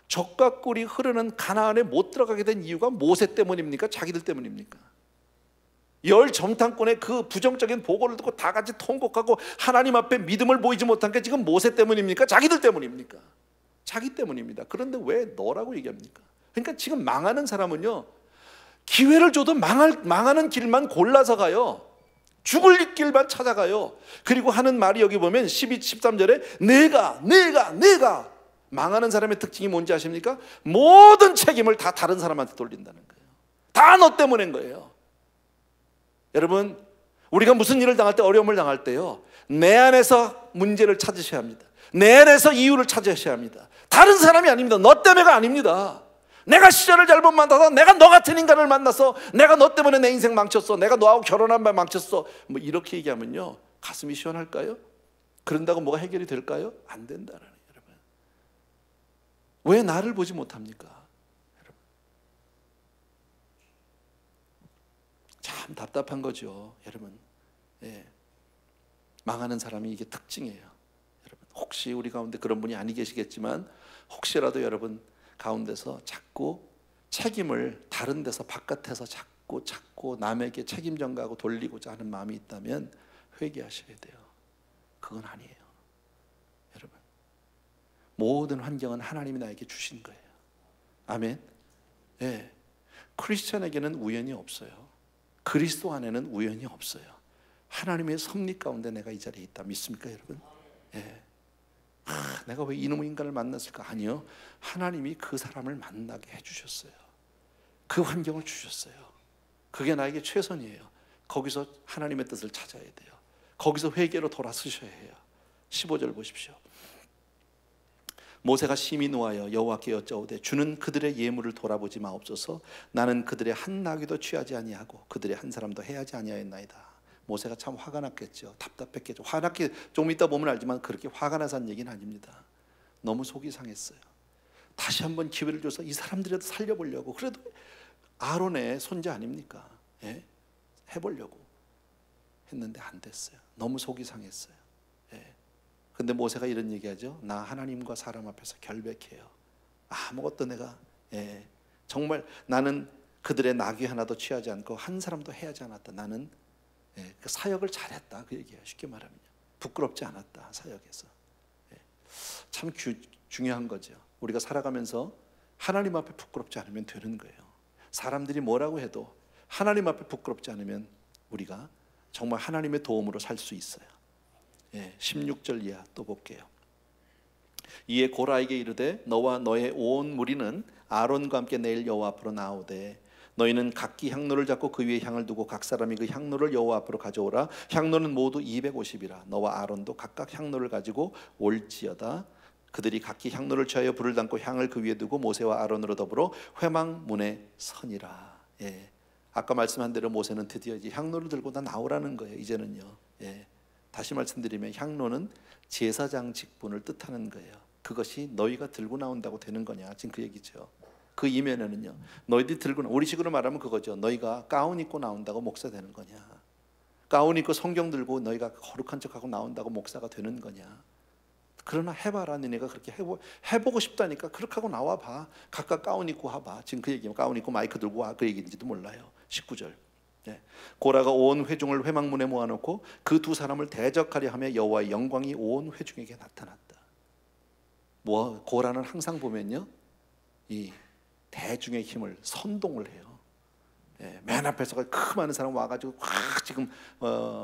젖과 꿀이 흐르는 가나안에 못 들어가게 된 이유가 모세 때문입니까? 자기들 때문입니까? 열 정탐꾼의 그 부정적인 보고를 듣고 다 같이 통곡하고 하나님 앞에 믿음을 보이지 못한 게 지금 모세 때문입니까? 자기들 때문입니까? 자기 때문입니다. 그런데 왜 너라고 얘기합니까? 그러니까 지금 망하는 사람은요, 기회를 줘도 망하는 길만 골라서 가요. 죽을 길만 찾아가요. 그리고 하는 말이 여기 보면 13절에 내가 망하는 사람의 특징이 뭔지 아십니까? 모든 책임을 다 다른 사람한테 돌린다는 거예요. 다 너 때문인 거예요. 여러분, 우리가 무슨 일을 당할 때, 어려움을 당할 때요, 내 안에서 문제를 찾으셔야 합니다. 내 안에서 이유를 찾으셔야 합니다. 다른 사람이 아닙니다. 너 때문에가 아닙니다. 내가 시절을 잘못 만나서, 내가 너 같은 인간을 만나서, 내가 너 때문에 내 인생 망쳤어, 내가 너하고 결혼한 말 망쳤어, 뭐 이렇게 얘기하면요 가슴이 시원할까요? 그런다고 뭐가 해결이 될까요? 안 된다는 거예요. 여러분, 왜 나를 보지 못합니까? 참 답답한 거죠, 여러분. 예. 망하는 사람이 이게 특징이에요. 여러분, 혹시 우리 가운데 그런 분이 아니 계시겠지만 혹시라도 여러분 가운데서 자꾸 책임을 다른 데서 바깥에서 자꾸 받고 찾고 남에게 책임 전가하고 돌리고자 하는 마음이 있다면 회개하셔야 돼요. 그건 아니에요. 여러분, 모든 환경은 하나님이 나에게 주신 거예요. 아멘. 예. 크리스천에게는 우연이 없어요. 그리스도 안에는 우연이 없어요. 하나님의 섭리 가운데 내가 이 자리에 있다. 믿습니까, 여러분? 예. 내가 왜 이놈의 인간을 만났을까? 아니요. 하나님이 그 사람을 만나게 해주셨어요. 그 환경을 주셨어요. 그게 나에게 최선이에요. 거기서 하나님의 뜻을 찾아야 돼요. 거기서 회개로 돌아서셔야 해요. 15절 보십시오. 모세가 심히 노하여 여호와께 여짜오되 주는 그들의 예물을 돌아보지 마옵소서. 나는 그들의 한 나귀도 취하지 아니하고 그들의 한 사람도 해하지 아니하였나이다. 모세가 참 화가 났겠죠. 답답했겠죠. 화났게 좀 이따 보면 알지만 그렇게 화가 나서 한 얘기는 아닙니다. 너무 속이 상했어요. 다시 한번 기회를 줘서 이 사람들이라도 살려보려고, 그래도 아론의 손자 아닙니까? 예? 해보려고 했는데 안 됐어요. 너무 속이 상했어요. 예. 근데 모세가 이런 얘기하죠. 나 하나님과 사람 앞에서 결백해요. 아무것도 내가 정말 나는 그들의 나귀 하나도 취하지 않고 한 사람도 해하지 않았다. 나는 그 사역을 잘했다. 그 얘기예요. 쉽게 말하면 부끄럽지 않았다. 사역에서. 참 중요한 거죠. 우리가 살아가면서 하나님 앞에 부끄럽지 않으면 되는 거예요. 사람들이 뭐라고 해도 하나님 앞에 부끄럽지 않으면 우리가 정말 하나님의 도움으로 살 수 있어요. 16절 이하 또 볼게요. 이에 고라에게 이르되 너와 너의 온 무리는 아론과 함께 내일 여호와 앞으로 나오되 너희는 각기 향로를 잡고 그 위에 향을 두고 각 사람이 그 향로를 여호와 앞으로 가져오라. 향로는 모두 250이라. 너와 아론도 각각 향로를 가지고 올지어다. 그들이 각기 향로를 취하여 불을 담고 향을 그 위에 두고 모세와 아론으로 더불어 회막문에 서니라. 아까 말씀한 대로 모세는 드디어 이제 향로를 들고 다 나오라는 거예요. 이제는요. 다시 말씀드리면 향로는 제사장 직분을 뜻하는 거예요. 그것이 너희가 들고 나온다고 되는 거냐, 지금 그 얘기죠. 그 이면에는요, 너희들이 들고 우리 식으로 말하면 그거죠. 너희가 가운 입고 나온다고 목사 되는 거냐, 가운 입고 성경 들고 너희가 거룩한 척하고 나온다고 목사가 되는 거냐. 그러나 해봐라. 너네가 그렇게 해보고 싶다니까 그렇게 하고 나와봐. 각각 가운 입고 와봐. 지금 그 얘기면 가운 입고 마이크 들고 와, 그 얘기인지도 몰라요. 19절. 고라가 온 회중을 회막문에 모아놓고 그 두 사람을 대적하려 하며 여호와의 영광이 온 회중에게 나타났다. 고라는 항상 보면요, 이 대중의 힘을 선동을 해요. 맨 앞에서 그 많은 사람 와가지고 확 지금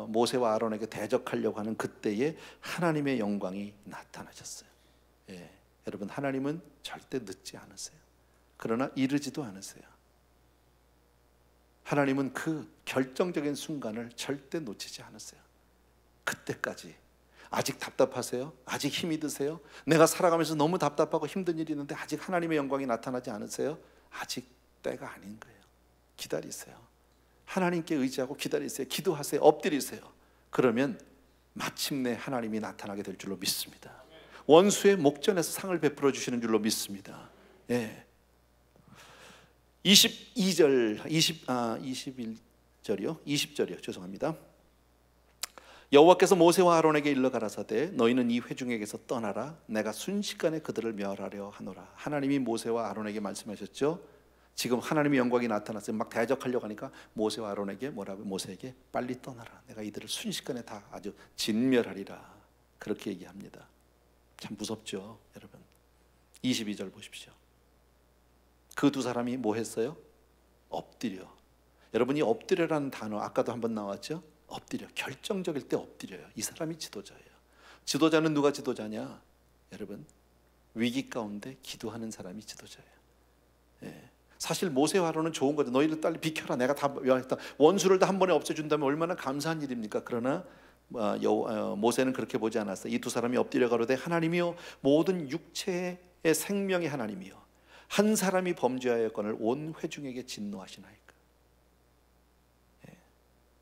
모세와 아론에게 대적하려고 하는 그때에 하나님의 영광이 나타나셨어요. 여러분, 하나님은 절대 늦지 않으세요. 그러나 이르지도 않으세요. 하나님은 그 결정적인 순간을 절대 놓치지 않으세요. 그때까지. 아직 답답하세요? 아직 힘이 드세요? 내가 살아가면서 너무 답답하고 힘든 일이 있는데 아직 하나님의 영광이 나타나지 않으세요? 아직 때가 아닌 거예요. 기다리세요. 하나님께 의지하고 기다리세요. 기도하세요. 엎드리세요. 그러면 마침내 하나님이 나타나게 될 줄로 믿습니다. 원수의 목전에서 상을 베풀어 주시는 줄로 믿습니다. 20절이요. 죄송합니다. 여호와께서 모세와 아론에게 일러 가라사대 너희는 이 회중에게서 떠나라. 내가 순식간에 그들을 멸하려 하노라. 하나님이 모세와 아론에게 말씀하셨죠. 지금 하나님의 영광이 나타났어요. 막 대적하려고 하니까 모세와 아론에게 뭐라고? 모세에게 빨리 떠나라. 내가 이들을 순식간에 다 아주 진멸하리라. 그렇게 얘기합니다. 참 무섭죠, 여러분. 22절 보십시오. 그 두 사람이 뭐 했어요? 엎드려. 여러분이 엎드려라는 단어 아까도 한번 나왔죠? 엎드려. 결정적일 때 엎드려요. 이 사람이 지도자예요. 지도자는 누가 지도자냐? 여러분, 위기 가운데 기도하는 사람이 지도자예요. 사실 모세와 아론은 좋은 거죠. 너희들 빨리 비켜라. 내가 다 원수를 다 한 번에 없애준다면 얼마나 감사한 일입니까? 그러나 모세는 그렇게 보지 않았어요. 이 두 사람이 엎드려 가로되 하나님이여 모든 육체의 생명의 하나님이여 한 사람이 범죄하였거늘 온 회중에게 진노하시나이까.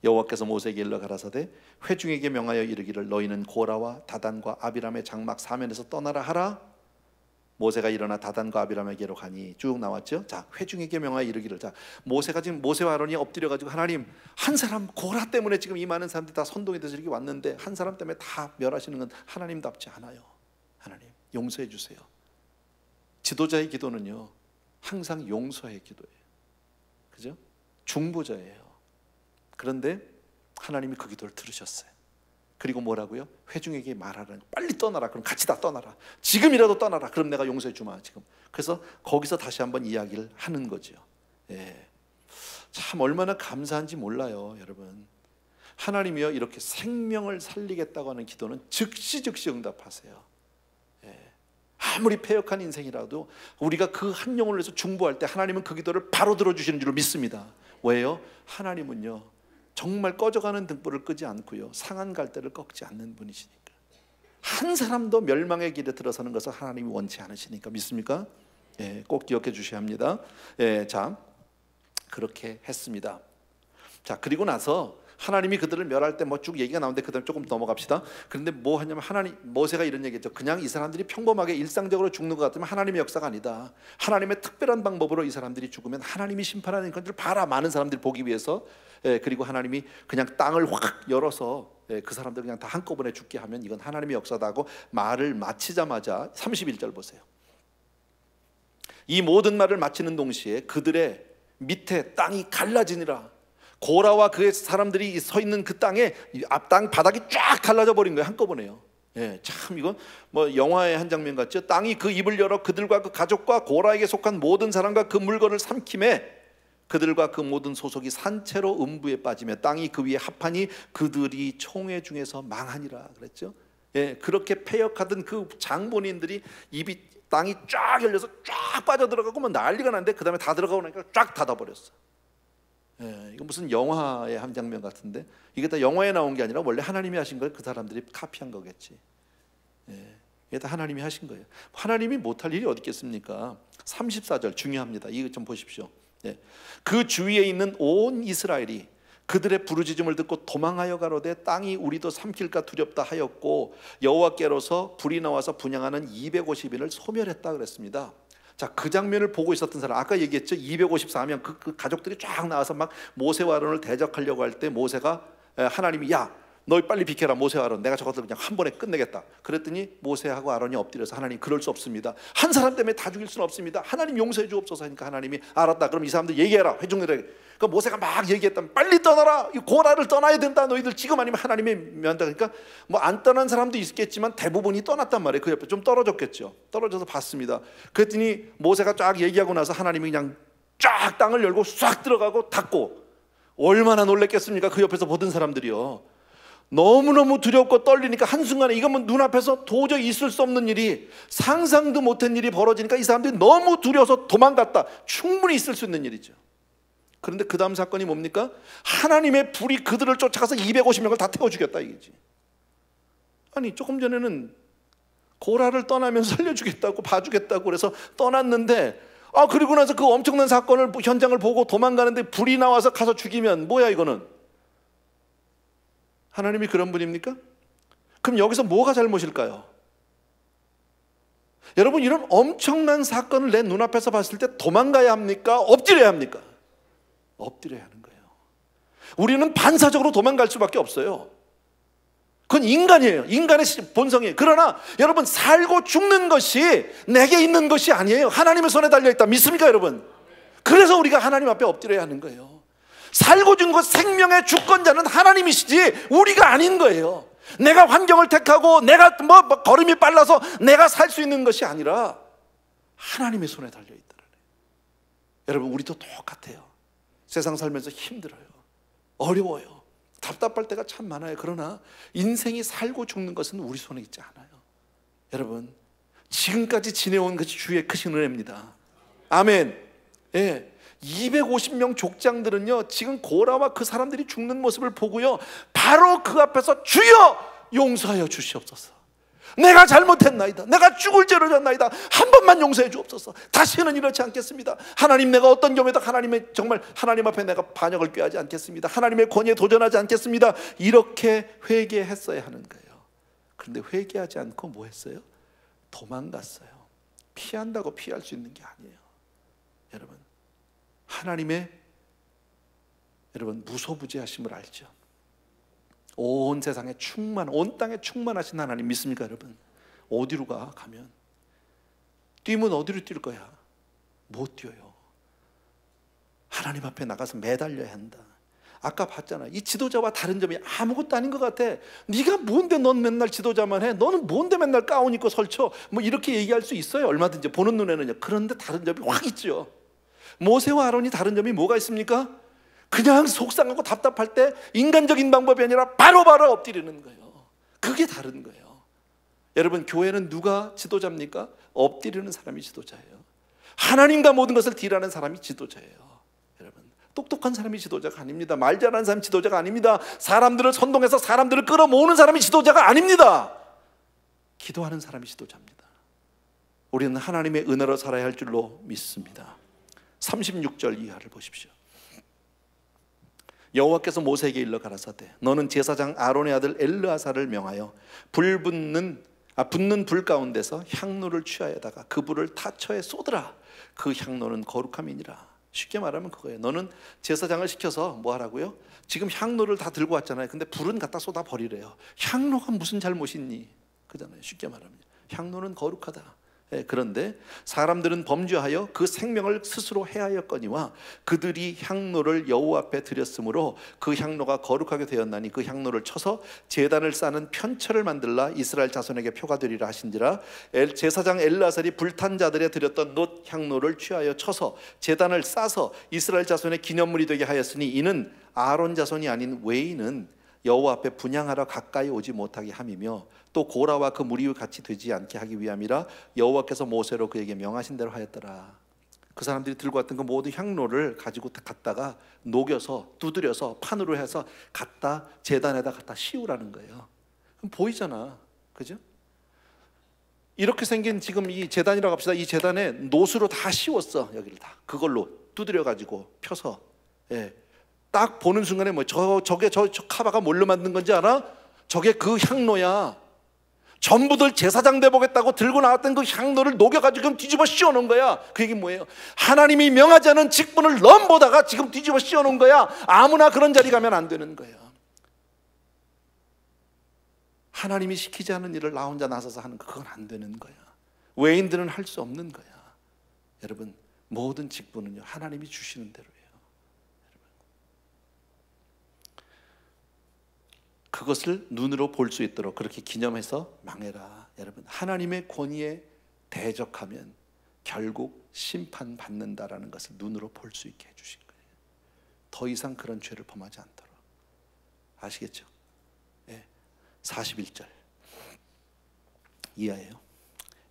여호와께서 모세에게 일러 가라사대 회중에게 명하여 이르기를 너희는 고라와 다단과 아비람의 장막 사면에서 떠나라 하라. 모세가 일어나 다단과 아비람에게로 가니 쭉 나왔죠. 자, 회중에게 명하여 이르기를. 자, 모세가 지금 모세와 아론이 엎드려 가지고 하나님, 한 사람 고라 때문에 지금 이 많은 사람들이 다 선동이 돼서 이렇게 왔는데 한 사람 때문에 다 멸하시는 건 하나님답지 않아요. 하나님 용서해 주세요. 지도자의 기도는요 항상 용서의 기도예요. 그죠? 중보자예요. 그런데 하나님이 그 기도를 들으셨어요. 그리고 뭐라고요? 회중에게 말하라는, 빨리 떠나라. 그럼 같이 다 떠나라. 지금이라도 떠나라. 그럼 내가 용서해 주마. 지금. 그래서 거기서 다시 한번 이야기를 하는 거죠. 예. 참 얼마나 감사한지 몰라요, 여러분. 하나님이요, 이렇게 생명을 살리겠다고 하는 기도는 즉시 응답하세요. 예. 아무리 패역한 인생이라도 우리가 그 한 영혼을 위해서 중보할 때 하나님은 그 기도를 바로 들어주시는 줄로 믿습니다. 왜요? 하나님은요, 정말 꺼져가는 등불을 끄지 않고요, 상한 갈대를 꺾지 않는 분이시니까. 한 사람도 멸망의 길에 들어서는 것을 하나님이 원치 않으시니까. 믿습니까? 예, 꼭 기억해 주셔야 합니다. 예, 자, 그렇게 했습니다. 자, 그리고 나서 하나님이 그들을 멸할 때 뭐 쭉 얘기가 나오는데 그 다음에 조금 넘어갑시다. 그런데 뭐 하냐면 모세가 이런 얘기했죠. 그냥 이 사람들이 평범하게 일상적으로 죽는 것 같으면 하나님의 역사가 아니다. 하나님의 특별한 방법으로 이 사람들이 죽으면 하나님이 심판하는 것을 봐라. 많은 사람들이 보기 위해서. 예, 그리고 하나님이 그냥 땅을 확 열어서, 예, 그 사람들 그냥 다 한꺼번에 죽게 하면 이건 하나님의 역사다 하고 말을 마치자마자 31절 보세요. 이 모든 말을 마치는 동시에 그들의 밑에 땅이 갈라지니라. 고라와 그의 사람들이 서 있는 그 땅에 앞땅 바닥이 쫙 갈라져 버린 거예요, 한꺼번에요. 예, 참 이건 뭐 영화의 한 장면 같죠. 땅이 그 입을 열어 그들과 그 가족과 고라에게 속한 모든 사람과 그 물건을 삼킴에 그들과 그 모든 소속이 산채로 음부에 빠지며 땅이 그 위에 합하니 그들이 총회 중에서 망하니라 그랬죠. 예, 그렇게 패역하던 그 장본인들이 땅이 쫙 열려서 쫙 빠져들어가고 뭐 난리가 났는데 그 다음에 다 들어가고 나니까 쫙 닫아버렸어. 예, 이거 무슨 영화의 한 장면 같은데, 이게 다 영화에 나온 게 아니라 원래 하나님이 하신 걸 그 사람들이 카피한 거겠지. 예, 이게 다 하나님이 하신 거예요. 하나님이 못할 일이 어디 있겠습니까? 34절 중요합니다. 이거 좀 보십시오. 예, 그 주위에 있는 온 이스라엘이 그들의 부르짖음을 듣고 도망하여 가로되 땅이 우리도 삼킬까 두렵다 하였고 여호와께로서 불이 나와서 분향하는 250인을 소멸했다 그랬습니다. 자, 그 장면을 보고 있었던 사람, 아까 얘기했죠. 254명 그 가족들이 쫙 나와서 막 모세와 아론을 대적하려고 할 때 모세가, 하나님이 야, 너 빨리 비켜라. 모세와 아론, 내가 저것들 그냥 한 번에 끝내겠다. 그랬더니 모세하고 아론이 엎드려서 하나님, 그럴 수 없습니다. 한 사람 때문에 다 죽일 수는 없습니다. 하나님 용서해 주옵소서 하니까 하나님이 알았다. 그럼 이 사람들 얘기해라. 회중들에게. 그러니까 모세가 막 얘기했다. 빨리 떠나라. 이 고라를 떠나야 된다. 너희들 지금 아니면 하나님의 면다. 그러니까 뭐 안 떠난 사람도 있겠지만 대부분이 떠났단 말이에요. 그 옆에 좀 떨어졌겠죠. 떨어져서 봤습니다. 그랬더니 모세가 쫙 얘기하고 나서 하나님이 그냥 쫙 땅을 열고 싹 들어가고 닫고, 얼마나 놀랬겠습니까? 그 옆에서 보던 사람들이요. 너무너무 두렵고 떨리니까 한순간에 이건 뭐 눈앞에서 도저히 있을 수 없는 일이, 상상도 못한 일이 벌어지니까 이 사람들이 너무 두려워서 도망갔다. 충분히 있을 수 있는 일이죠. 그런데 그 다음 사건이 뭡니까? 하나님의 불이 그들을 쫓아가서 250명을 다 태워 죽였다 이거지. 아니, 조금 전에는 고라를 떠나면 살려주겠다고 봐주겠다고 그래서 떠났는데, 그리고 나서 그 엄청난 사건을, 현장을 보고 도망가는데 불이 나와서 가서 죽이면 뭐야 이거는? 하나님이 그런 분입니까? 그럼 여기서 뭐가 잘못일까요? 여러분, 이런 엄청난 사건을 내 눈앞에서 봤을 때 도망가야 합니까? 엎드려야 합니까? 엎드려야 하는 거예요. 우리는 반사적으로 도망갈 수밖에 없어요. 그건 인간이에요. 인간의 본성이에요. 그러나 여러분, 살고 죽는 것이 내게 있는 것이 아니에요. 하나님의 손에 달려있다. 믿습니까 여러분? 그래서 우리가 하나님 앞에 엎드려야 하는 거예요. 살고 죽은 것, 생명의 주권자는 하나님이시지 우리가 아닌 거예요. 내가 환경을 택하고 내가 뭐 걸음이 빨라서 내가 살 수 있는 것이 아니라 하나님의 손에 달려있다는 거예요. 여러분, 우리도 똑같아요. 세상 살면서 힘들어요. 어려워요. 답답할 때가 참 많아요. 그러나 인생이 살고 죽는 것은 우리 손에 있지 않아요. 여러분, 지금까지 지내온 것이 주의 크신 은혜입니다. 아멘. 예. 250명 족장들은요, 지금 고라와 그 사람들이 죽는 모습을 보고요, 바로 그 앞에서 주여 용서하여 주시옵소서. 내가 잘못했나이다. 내가 죽을 죄를 졌나이다. 한 번만 용서해 주옵소서. 다시는 이렇지 않겠습니다. 하나님, 내가 어떤 점에도 정말 하나님 앞에 내가 반역을 꾀하지 않겠습니다. 하나님의 권위에 도전하지 않겠습니다. 이렇게 회개했어야 하는 거예요. 그런데 회개하지 않고 뭐 했어요? 도망갔어요. 피한다고 피할 수 있는 게 아니에요. 여러분, 하나님의 무소부재하심을 알죠? 온 세상에 온 땅에 충만하신 하나님 믿습니까 여러분? 어디로 가면 뛰면 어디로 뛸 거야? 못 뛰어요. 하나님 앞에 나가서 매달려야 한다. 아까 봤잖아. 이 지도자와 다른 점이 아무것도 아닌 것 같아. 네가 뭔데 넌 맨날 지도자만 해? 너는 뭔데 맨날 가운 입고 설쳐? 뭐 이렇게 얘기할 수 있어요. 얼마든지 보는 눈에는요. 그런데 다른 점이 확 있죠. 모세와 아론이 다른 점이 뭐가 있습니까? 그냥 속상하고 답답할 때 인간적인 방법이 아니라 바로바로 엎드리는 거예요. 그게 다른 거예요. 여러분, 교회는 누가 지도자입니까? 엎드리는 사람이 지도자예요. 하나님과 모든 것을 딜하는 사람이 지도자예요. 여러분, 똑똑한 사람이 지도자가 아닙니다. 말 잘하는 사람이 지도자가 아닙니다. 사람들을 선동해서 사람들을 끌어모으는 사람이 지도자가 아닙니다. 기도하는 사람이 지도자입니다. 우리는 하나님의 은혜로 살아야 할 줄로 믿습니다. 36절 이하를 보십시오. 여호와께서 모세에게 일러 가라사대 너는 제사장 아론의 아들 엘르아사를 명하여 붙는 불 가운데서 향로를 취하여다가 그 불을 타처에 쏟으라. 그 향로는 거룩함이니라. 쉽게 말하면 그거예요. 너는 제사장을 시켜서 뭐 하라고요? 지금 향로를 다 들고 왔잖아요. 근데 불은 갖다 쏟아 버리래요. 향로가 무슨 잘못이 있니? 그잖아요. 쉽게 말하면 향로는 거룩하다. 그런데 사람들은 범죄하여 그 생명을 스스로 해하였거니와 그들이 향로를 여호와 앞에 드렸으므로 그 향로가 거룩하게 되었나니 그 향로를 쳐서 제단을 쌓는 편처를 만들라. 이스라엘 자손에게 표가 되리라 하신지라. 제사장 엘르아살이 불탄 자들에 드렸던 놋 향로를 취하여 쳐서 제단을 싸서 이스라엘 자손의 기념물이 되게 하였으니 이는 아론 자손이 아닌 외인은 여호와 앞에 분향하러 가까이 오지 못하게 함이며 또 고라와 그 무리와 같이 되지 않게 하기 위함이라. 여호와께서 모세로 그에게 명하신 대로 하였더라. 그 사람들이 들고 왔던 그 모든 향로를 가지고 갔다가 녹여서 두드려서 판으로 해서 갖다 제단에다 갖다 씌우라는 거예요. 그럼 보이잖아, 그죠? 이렇게 생긴 지금 이 제단이라고 합시다. 이 제단에 노수로 다 씌웠어. 여기를 다 그걸로 두드려 가지고 펴서, 딱 보는 순간에 뭐 저게 저 카바가 뭘로 만든 건지 알아? 저게 그 향로야. 전부들 제사장 돼보겠다고 들고 나왔던 그 향로를 녹여가지고 뒤집어 씌워놓은 거야. 그 얘기 뭐예요? 하나님이 명하지 않은 직분을 넘보다가 지금 뒤집어 씌워놓은 거야. 아무나 그런 자리 가면 안 되는 거예요. 하나님이 시키지 않은 일을 나 혼자 나서서 하는 거, 그건 안 되는 거야. 외인들은 할 수 없는 거야. 여러분, 모든 직분은요 하나님이 주시는 대로예요. 그것을 눈으로 볼 수 있도록 그렇게 기념해서 망해라. 여러분, 하나님의 권위에 대적하면 결국 심판받는다라는 것을 눈으로 볼 수 있게 해주신 거예요. 더 이상 그런 죄를 범하지 않도록. 아시겠죠? 41절 이하예요.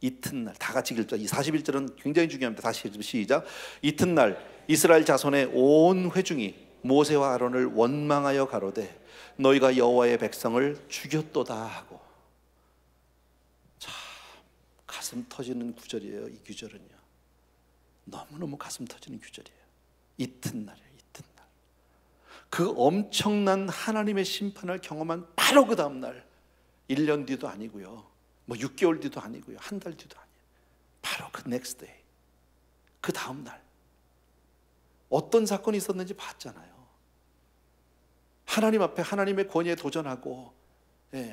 이튿날 다 같이 읽자. 이 41절은 굉장히 중요합니다. 다시 시작. 이튿날 이스라엘 자손의 온 회중이 모세와 아론을 원망하여 가로되 너희가 여호와의 백성을 죽였도다 하고. 참 가슴 터지는 구절이에요. 이 구절은요 너무너무 가슴 터지는 구절이에요. 이튿날이에요. 이튿날 그 엄청난 하나님의 심판을 경험한 바로 그 다음날, 1년 뒤도 아니고요, 뭐 6개월 뒤도 아니고요, 한 달 뒤도 아니에요. 바로 그 next day, 그 다음날 어떤 사건이 있었는지 봤잖아요. 하나님 앞에 하나님의 권위에 도전하고,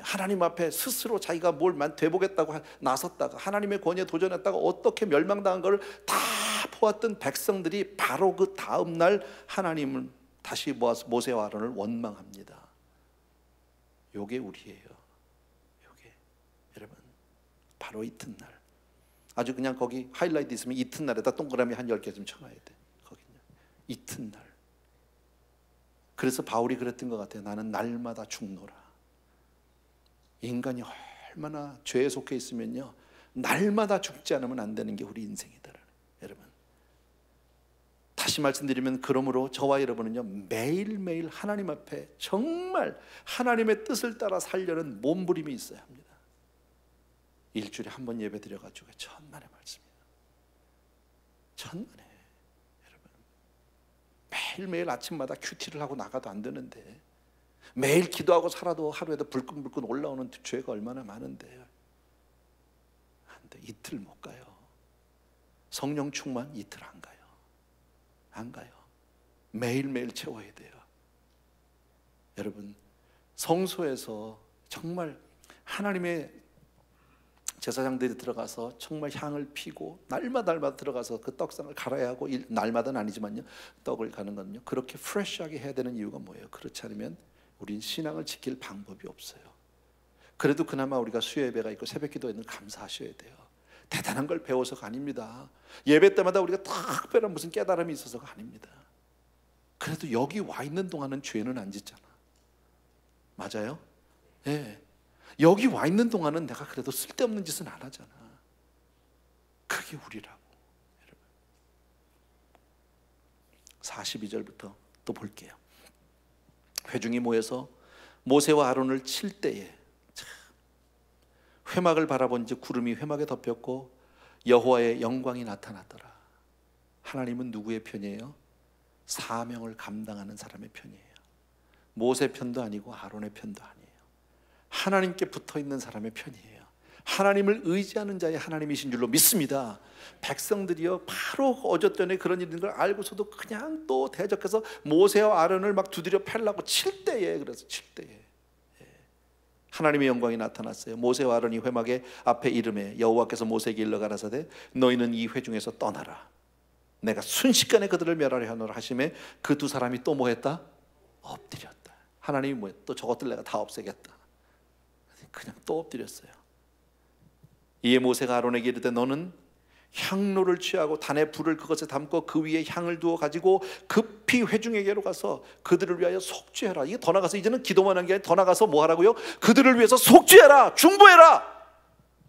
하나님 앞에 스스로 자기가 뭘 돼보겠다고 나섰다가 하나님의 권위에 도전했다가 어떻게 멸망당한 걸 다 보았던 백성들이 바로 그 다음날 하나님을 다시 모아서 모세와 아론을 원망합니다. 요게 우리예요. 요게 여러분 바로 이튿날. 아주 그냥 거기 하이라이트 있으면 이튿날에다 동그라미 한 10개 좀 쳐놔야 돼. 거기는 이튿날. 그래서 바울이 그랬던 것 같아요. 나는 날마다 죽노라. 인간이 얼마나 죄에 속해 있으면요 날마다 죽지 않으면 안 되는 게 우리 인생이다. 여러분, 다시 말씀드리면 그러므로 저와 여러분은요 매일매일 하나님 앞에 정말 하나님의 뜻을 따라 살려는 몸부림이 있어야 합니다. 일주일에 한 번 예배 드려가지고 천만의 말씀이에요. 천만의. 매일매일 아침마다 큐티를 하고 나가도 안 되는데, 매일 기도하고 살아도 하루에도 불끈불끈 올라오는 죄가 얼마나 많은데 안 돼. 이틀 못 가요. 성령 충만 이틀 안 가요. 안 가요. 매일매일 채워야 돼요. 여러분, 성소에서 정말 하나님의 제사장들이 들어가서 정말 향을 피고 날마다 들어가서 그 떡상을 갈아야 하고, 날마다는 아니지만요, 떡을 가는 거는요, 그렇게 프레시하게 해야 되는 이유가 뭐예요? 그렇지 않으면 우린 신앙을 지킬 방법이 없어요. 그래도 그나마 우리가 수요 예배가 있고 새벽 기도에는 감사하셔야 돼요. 대단한 걸 배워서가 아닙니다. 예배 때마다 우리가 특별한 무슨 깨달음이 있어서가 아닙니다. 그래도 여기 와 있는 동안은 죄는 안 짓잖아. 맞아요? 네. 여기 와 있는 동안은 내가 그래도 쓸데없는 짓은 안 하잖아. 그게 우리라고. 여러분, 42절부터 또 볼게요. 회중이 모여서 모세와 아론을 칠 때에 회막을 바라본즉 구름이 회막에 덮였고 여호와의 영광이 나타났더라. 하나님은 누구의 편이에요? 사명을 감당하는 사람의 편이에요. 모세 편도 아니고 아론의 편도 아니에요. 하나님께 붙어있는 사람의 편이에요. 하나님을 의지하는 자의 하나님이신 줄로 믿습니다. 백성들이요, 바로 어저전에 그런 일인 걸 알고서도 그냥 또 대적해서 모세와 아론을 막 두드려 패려고 칠 때에, 그래서 칠 때에 하나님의 영광이 나타났어요. 모세와 아론이 회막의 앞에 이름에 여호와께서 모세에게 일러 가라사대 너희는 이 회중에서 떠나라. 내가 순식간에 그들을 멸하려 하노라 하심에 그 두 사람이 또 뭐 했다? 엎드렸다. 하나님이 뭐예요? 또 저것들 내가 다 없애겠다. 그냥 또 엎드렸어요. 이에 모세가 아론에게 이르되 너는 향로를 취하고 단에 불을 그것에 담고 그 위에 향을 두어 가지고 급히 회중에게로 가서 그들을 위하여 속죄하라. 이게 더 나가서 이제는 기도만 한 게 아니라 더 나가서 뭐 하라고요? 그들을 위해서 속죄하라, 중보해라.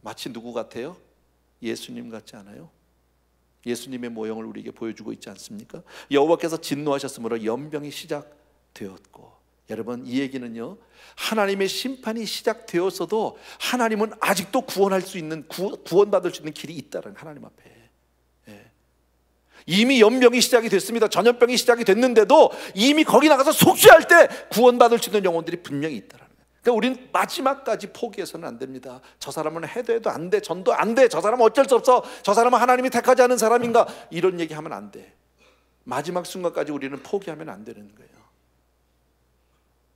마치 누구 같아요? 예수님 같지 않아요? 예수님의 모형을 우리에게 보여주고 있지 않습니까? 여호와께서 진노하셨으므로 연병이 시작되었고, 여러분 이 얘기는요, 하나님의 심판이 시작되었어도 하나님은 아직도 구원할 수 있는, 구원받을 수 있는 길이 있다는, 하나님 앞에. 예. 이미 연병이 시작이 됐습니다. 전염병이 시작이 됐는데도 이미 거기 나가서 속죄할 때 구원받을 수 있는 영혼들이 분명히 있다는 거예요. 그러니까 우리는 마지막까지 포기해서는 안 됩니다. 저 사람은 해도 안 돼, 전도 안 돼, 저 사람은 어쩔 수 없어, 저 사람은 하나님이 택하지 않은 사람인가, 이런 얘기하면 안 돼. 마지막 순간까지 우리는 포기하면 안 되는 거예요.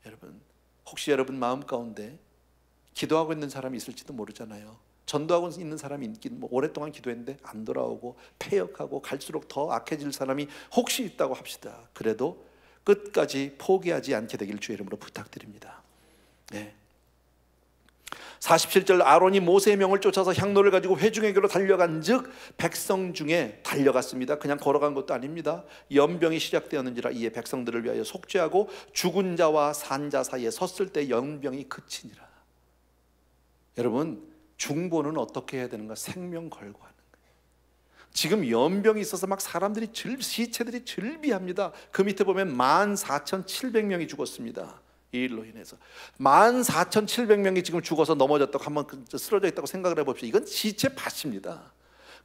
여러분, 혹시 여러분 마음 가운데 기도하고 있는 사람이 있을지도 모르잖아요. 전도하고 있는 사람이 있긴, 뭐 오랫동안 기도했는데 안 돌아오고 패역하고 갈수록 더 악해질 사람이 혹시 있다고 합시다. 그래도 끝까지 포기하지 않게 되길 주의 이름으로 부탁드립니다. 네. 47절 아론이 모세의 명을 쫓아서 향로를 가지고 회중에게로 달려간 즉 백성 중에 달려갔습니다. 그냥 걸어간 것도 아닙니다. 연병이 시작되었는지라 이에 백성들을 위하여 속죄하고 죽은 자와 산 자 사이에 섰을 때 연병이 그치니라. 여러분, 중보는 어떻게 해야 되는가? 생명 걸고 하는 거예요. 지금 연병이 있어서 막 사람들이 시체들이 즐비합니다. 그 밑에 보면 14,700명이 죽었습니다. 이 일로 인해서 14,700명이 지금 죽어서 넘어졌다고, 한번 쓰러져 있다고 생각을 해봅시다. 이건 시체 밭입니다.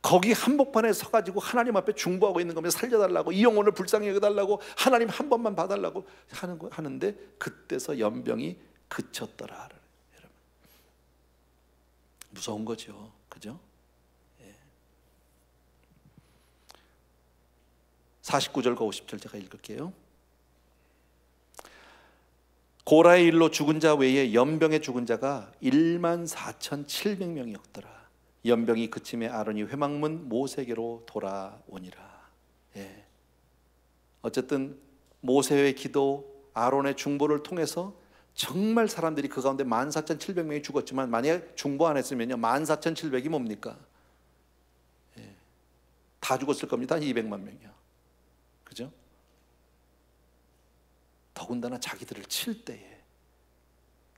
거기 한복판에 서가지고 하나님 앞에 중보하고 있는 겁니다. 살려달라고, 이 영혼을 불쌍히 여겨달라고, 하나님 한 번만 봐달라고 하는데 그때서 연병이 그쳤더라. 여러분, 무서운 거죠, 그죠? 49절과 50절 제가 읽을게요. 고라의 일로 죽은 자 외에 연병에 죽은 자가 14,700명이었더라. 연병이 그침에 아론이 회막문 모세에게로 돌아오니라. 예. 어쨌든 모세의 기도, 아론의 중보를 통해서 정말 사람들이 그 가운데 14,700명이 죽었지만, 만약에 중보 안 했으면요 14,700이 뭡니까? 예. 다 죽었을 겁니다. 200만 명이요. 그죠? 더군다나 자기들을 칠 때에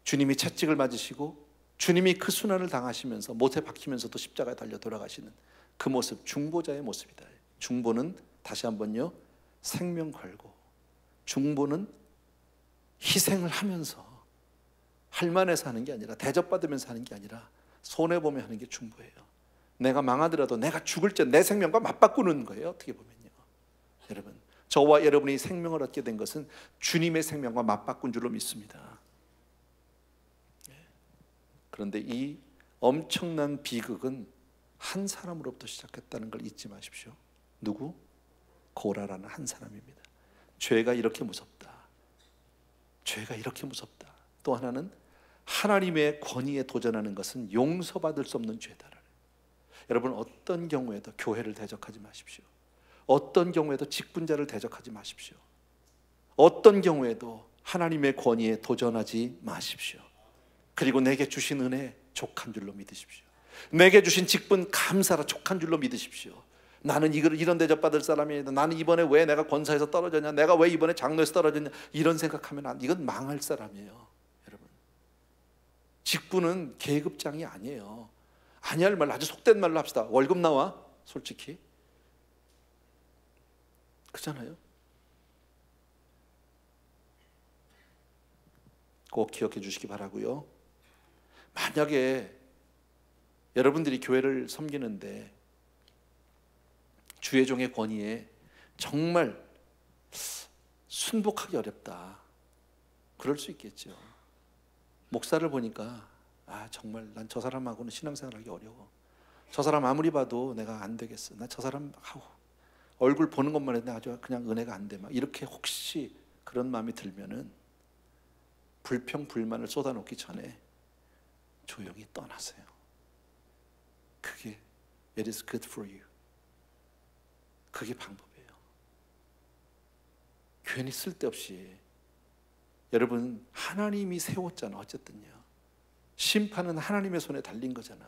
주님이 채찍을 맞으시고 주님이 그 순환을 당하시면서 못에 박히면서도 십자가에 달려 돌아가시는 그 모습, 중보자의 모습이다. 중보는 다시 한번요, 생명 걸고, 중보는 희생을 하면서 할만해서 하는 게 아니라, 대접받으면서 하는 게 아니라 손해보며 하는 게 중보예요. 내가 망하더라도 내가 죽을 때 내 생명과 맞바꾸는 거예요. 어떻게 보면요. 여러분, 저와 여러분이 생명을 얻게 된 것은 주님의 생명과 맞바꾼 줄로 믿습니다. 그런데 이 엄청난 비극은 한 사람으로부터 시작했다는 걸 잊지 마십시오. 누구? 고라라는 한 사람입니다. 죄가 이렇게 무섭다. 죄가 이렇게 무섭다. 또 하나는 하나님의 권위에 도전하는 것은 용서받을 수 없는 죄다. 여러분, 어떤 경우에도 교회를 대적하지 마십시오. 어떤 경우에도 직분자를 대적하지 마십시오. 어떤 경우에도 하나님의 권위에 도전하지 마십시오. 그리고 내게 주신 은혜 족한 줄로 믿으십시오. 내게 주신 직분 감사라 족한 줄로 믿으십시오. 나는 이런 대접받을 사람이다. 나는 이번에 왜 내가 권사에서 떨어졌냐, 내가 왜 이번에 장로에서 떨어졌냐, 이런 생각하면 이건 망할 사람이에요. 여러분, 직분은 계급장이 아니에요. 아니할 말, 아주 속된 말로 합시다. 월급 나와? 솔직히 그렇잖아요. 꼭 기억해 주시기 바라고요. 만약에 여러분들이 교회를 섬기는데 주의 종의 권위에 정말 순복하기 어렵다, 그럴 수 있겠죠. 목사를 보니까 정말 난 저 사람하고는 신앙생활하기 어려워. 저 사람 아무리 봐도 내가 안 되겠어. 나 저 사람 얼굴 보는 것만 해도 아주 그냥 은혜가 안 돼. 막 이렇게 혹시 그런 마음이 들면은 불평 불만을 쏟아놓기 전에 조용히 떠나세요. 그게 it is good for you. 그게 방법이에요. 괜히 쓸데없이, 여러분, 하나님이 세웠잖아. 어쨌든요, 심판은 하나님의 손에 달린 거잖아.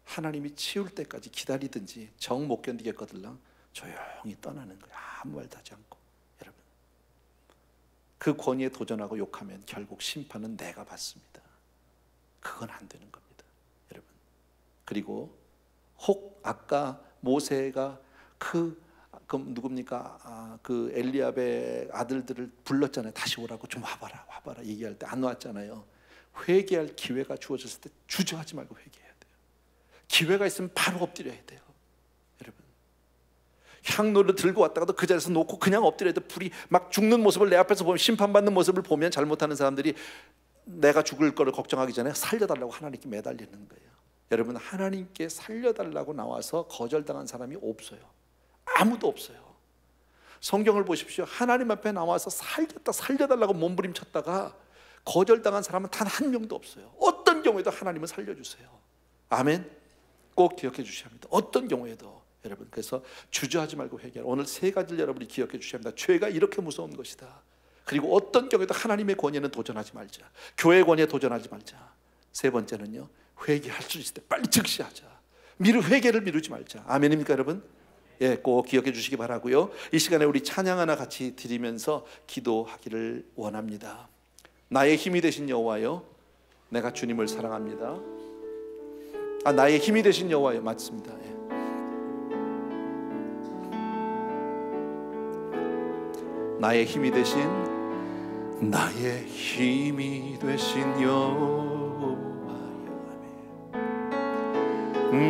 하나님이 치울 때까지 기다리든지 정 못 견디겠거들랑 조용히 떠나는 거야. 아무 말도 하지 않고. 여러분, 그 권위에 도전하고 욕하면 결국 심판은 내가 받습니다. 그건 안 되는 겁니다, 여러분. 그리고 혹 아까 모세가 그 누굽니까? 그 엘리압의 아들들을 불렀잖아요. 다시 오라고. 좀 와봐라 얘기할 때 안 왔잖아요. 회개할 기회가 주어졌을 때 주저하지 말고 회개해야 돼요. 기회가 있으면 바로 엎드려야 돼요. 여러분, 향로를 들고 왔다가도 그 자리에서 놓고 그냥 엎드려야 돼. 불이 막 죽는 모습을 내 앞에서 보면, 심판받는 모습을 보면 잘못하는 사람들이 내가 죽을 거를 걱정하기 전에 살려달라고 하나님께 매달리는 거예요. 여러분, 하나님께 살려달라고 나와서 거절당한 사람이 없어요. 아무도 없어요. 성경을 보십시오. 하나님 앞에 나와서 살려달라고 몸부림쳤다가 거절당한 사람은 단 한 명도 없어요. 어떤 경우에도 하나님은 살려주세요. 아멘. 꼭 기억해 주셔야 합니다. 어떤 경우에도. 여러분, 그래서 주저하지 말고 회개하라. 오늘 세 가지를 여러분이 기억해 주셔야 합니다. 죄가 이렇게 무서운 것이다. 그리고 어떤 경우에도 하나님의 권위에는 도전하지 말자. 교회의 권위에 도전하지 말자. 세 번째는요, 회개할 수 있을 때 빨리 즉시하자. 회개를 미루지 말자. 아멘입니까, 여러분? 예, 꼭 기억해 주시기 바라고요. 이 시간에 우리 찬양 하나 같이 드리면서 기도하기를 원합니다. 나의 힘이 되신 여호와여, 내가 주님을 사랑합니다. 나의 힘이 되신 여호와여, 맞습니다. 예. 나의 힘이 되신 여호와여,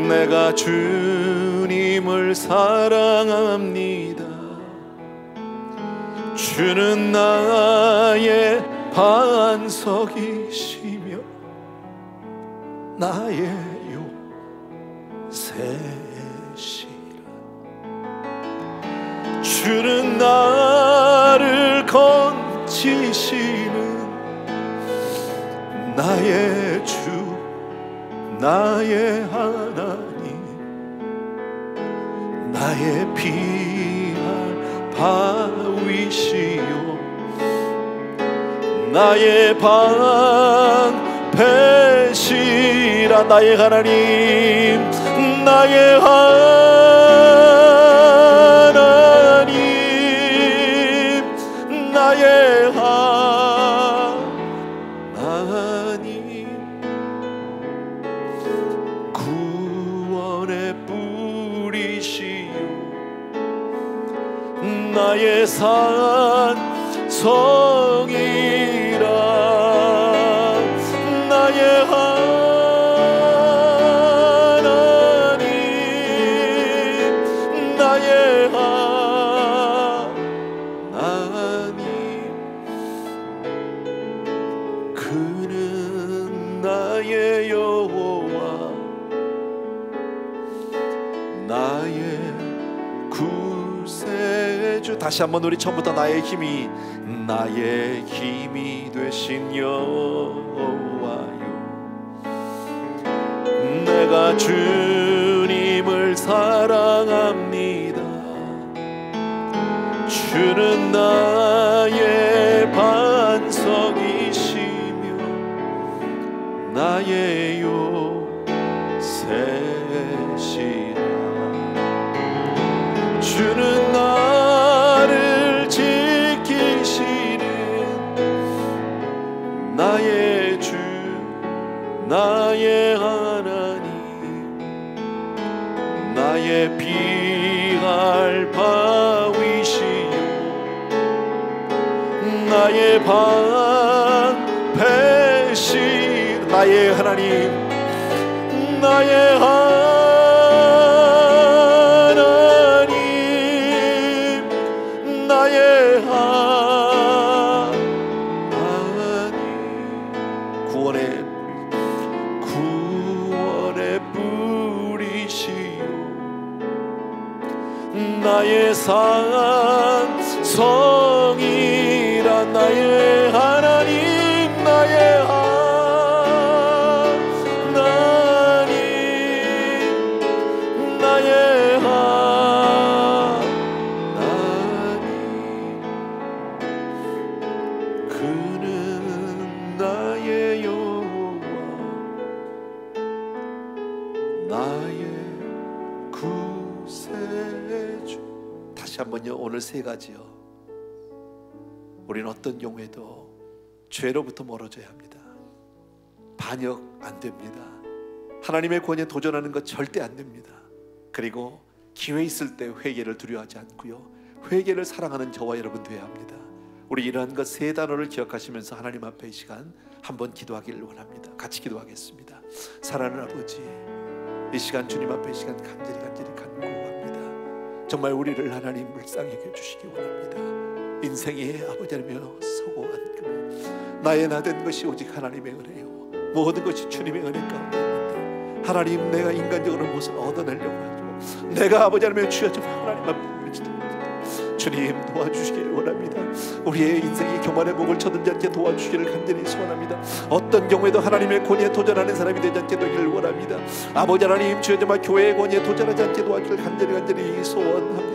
내가 주님을 사랑합니다. 주는 나의 반석이시며 나의 요새시라. 주는 나를 건지시는 나의 주, 나의 하나님, 나의 피할 바위시요 나의 방패시라. 나의 하나님, 나의 하나님, 나의 하나님, 구원의 뿌리시요 나의 산성이라. 나의 하나님, 나의 하나님, 그는 나의 여호와, 나의 구세주. 다시 한번 우리 처음부터 나의 힘이 되신 여호와여, 나 주님을 사랑합니다. 주는 나의 반석이시며 나의 요새시라. 주는 나를 지키시는 나의 주 나의 하나님, 나의 피할 바위시요 나의 방패시. 나의 하나님, 나의 하나님, 나의 하나님. 구원의 뿌리시요 나의 산성이라. 나의 하나님, 나의 하나님, 나의 하나님. 그는 나의 여호와 나의 구세주. 다시 한번요. 오늘 세 가지요. 우리는 어떤 경우에도 죄로부터 멀어져야 합니다. 반역 안 됩니다. 하나님의 권위에 도전하는 것 절대 안 됩니다. 그리고 기회 있을 때 회개를 두려워하지 않고요, 회개를 사랑하는 저와 여러분 되어야 합니다. 우리 이러한 것 세 단어를 기억하시면서 하나님 앞에 이 시간 한번 기도하기를 원합니다. 같이 기도하겠습니다. 사랑하는 아버지, 이 시간 주님 앞에 이 시간 간절히 간구합니다. 정말 우리를 하나님 불쌍히 여겨주시기 원합니다. 인생의 아버지 하나님여 서고 앉고 나의 나 된 것이 오직 하나님의 은혜요, 모든 것이 주님의 은혜 가운데 있는데 하나님, 내가 인간적으로 무엇을 얻어내려고 하죠. 내가 아버지 하나님의 주여 좀 하나님 앞에 부르짖습니다. 주님 도와주시기를 원합니다. 우리의 인생이 교만의 목을 쳐들지 않게 도와주시기를 간절히 소원합니다. 어떤 경우에도 하나님의 권위에 도전하는 사람이 되지 않게 되기를 원합니다. 아버지 하나님, 주여 정말 교회의 권위에 도전하지 않게 도와주기를 간절히 소원합니다.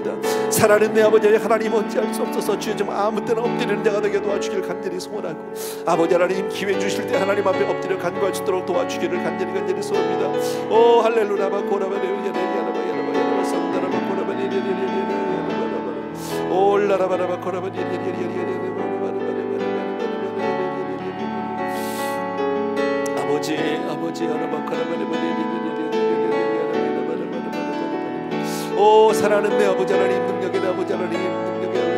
살아있는 내 아버지 하나님, 어찌할 수 없어서 주여 좀 아무 때나 엎드리는 자가 되게 도와주기를 간절히 소원하고, 아버지 하나님 기회 주실 때 하나님 앞에 엎드려 간구할 수 있도록 도와주기를 간절히 소원합니다. 오 할렐루야 고라바레야라바야라바야라바 산다라바 고라바레야라바야라바 올라라바라바 고라바레야라바야라바. 아버지 오 사랑하는 내 아버지 하나님, 능력의 내 아버지 하나님, 능력의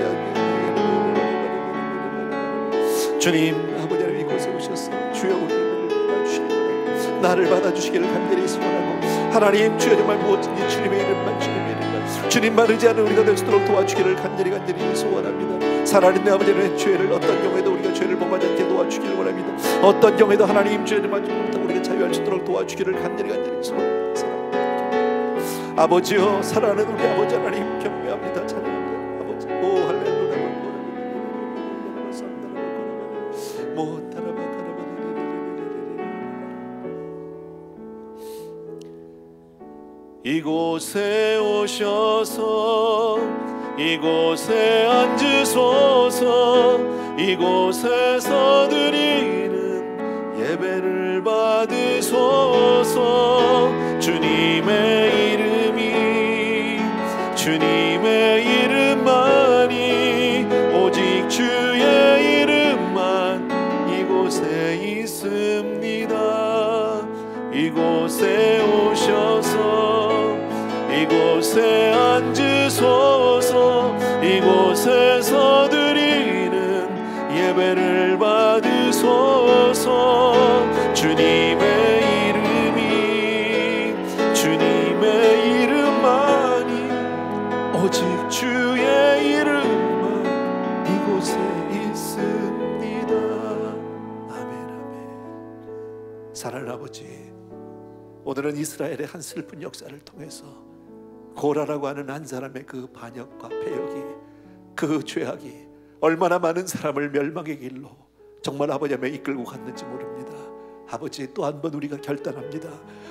주님, 아버지 하나님 이곳에 오셔서 주여 우리를 받아주시기를, 나를 받아주시기를 간절히 소원하고, 하나님 주여 정말 무엇인지 주님의 이름만 주님만 의지하는 우리가 될 수 있도록 도와주기를 간절히 소원합니다. 사랑하는 내 아버지 하나님, 죄를 어떤 경우에도 우리가 죄를 범하지 않게 도와주기를 원합니다. 어떤 경우에도 하나님 죄를 맞지 못하고 우리가 자유할 수 있도록 도와주기를 간절히 소원합니다. 아버지여, 사랑하는 우리 아버지 하나님 경배합니다. 찬양합니다. 아버지 오 할렐루야 이곳에 오셔서 이곳에 앉으소서. 이곳에서 드리는 예배를 받으소서. 주님의 이름만이, 오직 주의 이름만 이곳에 있습니다. 이곳에 오셔서 이곳에 앉으소서. 이곳에서 드리는 예배를 받으소서. 주님의 이름만이, 오직 주의 이름만 이곳에 있습니다. 아멘. 사랑하는 아버지, 오늘은 이스라엘의 한 슬픈 역사를 통해서 고라라고 하는 한 사람의 그 반역과 패역이, 그 죄악이 얼마나 많은 사람을 멸망의 길로 정말 아버지 하나님의 이끌고 갔는지 모릅니다. 아버지, 또 한 번 우리가 결단합니다.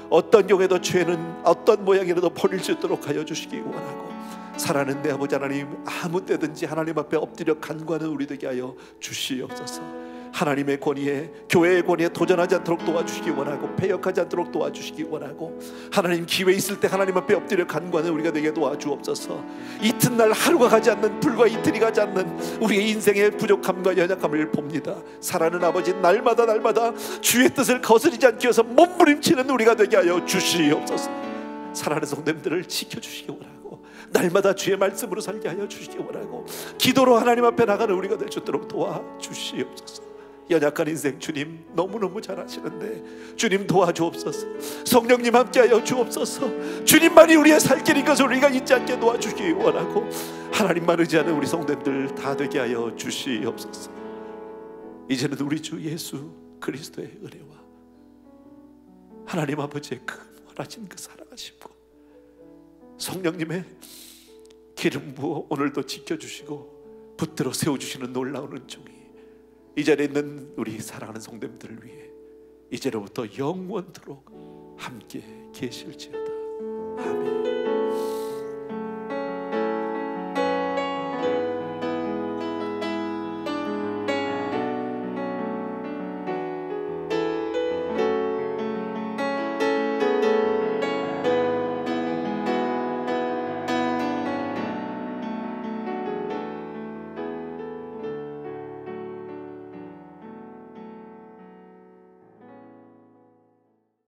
어떤 경우에도 죄는 어떤 모양이라도 버릴 수 있도록 하여 주시기 원하고, 사랑하는 내 아버지 하나님, 아무 때든지 하나님 앞에 엎드려 간구하는 우리 되게 하여 주시옵소서. 하나님의 권위에, 교회의 권위에 도전하지 않도록 도와주시기 원하고, 패역하지 않도록 도와주시기 원하고, 하나님 기회 있을 때 하나님 앞에 엎드려 간구하는 우리가 되게 도와주옵소서. 이튿날 하루가 가지 않는, 불과 이틀이 가지 않는 우리의 인생의 부족함과 연약함을 봅니다. 사랑하는 아버지, 날마다 주의 뜻을 거스르지 않기 위해서 몸부림치는 우리가 되게 하여 주시옵소서. 사랑하는 성도님들을 지켜주시기 원하고, 날마다 주의 말씀으로 살게 하여 주시기 원하고, 기도로 하나님 앞에 나가는 우리가 될 수 있도록 도와주시옵소서. 연약한 인생 주님 너무너무 잘 아시는데 주님 도와주옵소서. 성령님 함께하여 주옵소서. 주님만이 우리의 살 길인 것을 우리가 잊지 않게 도와주시기 원하고, 하나님만 의지하는 우리 성도님들 다 되게 하여 주시옵소서. 이제는 우리 주 예수 그리스도의 은혜와 하나님 아버지의 그 원하신 그 사랑하심과 성령님의 기름 부어 오늘도 지켜주시고 붙들어 세워주시는 놀라운 은총이 이 자리에 있는 우리 사랑하는 성도님들을 위해 이제로부터 영원토록 함께 계실지어다. 아멘.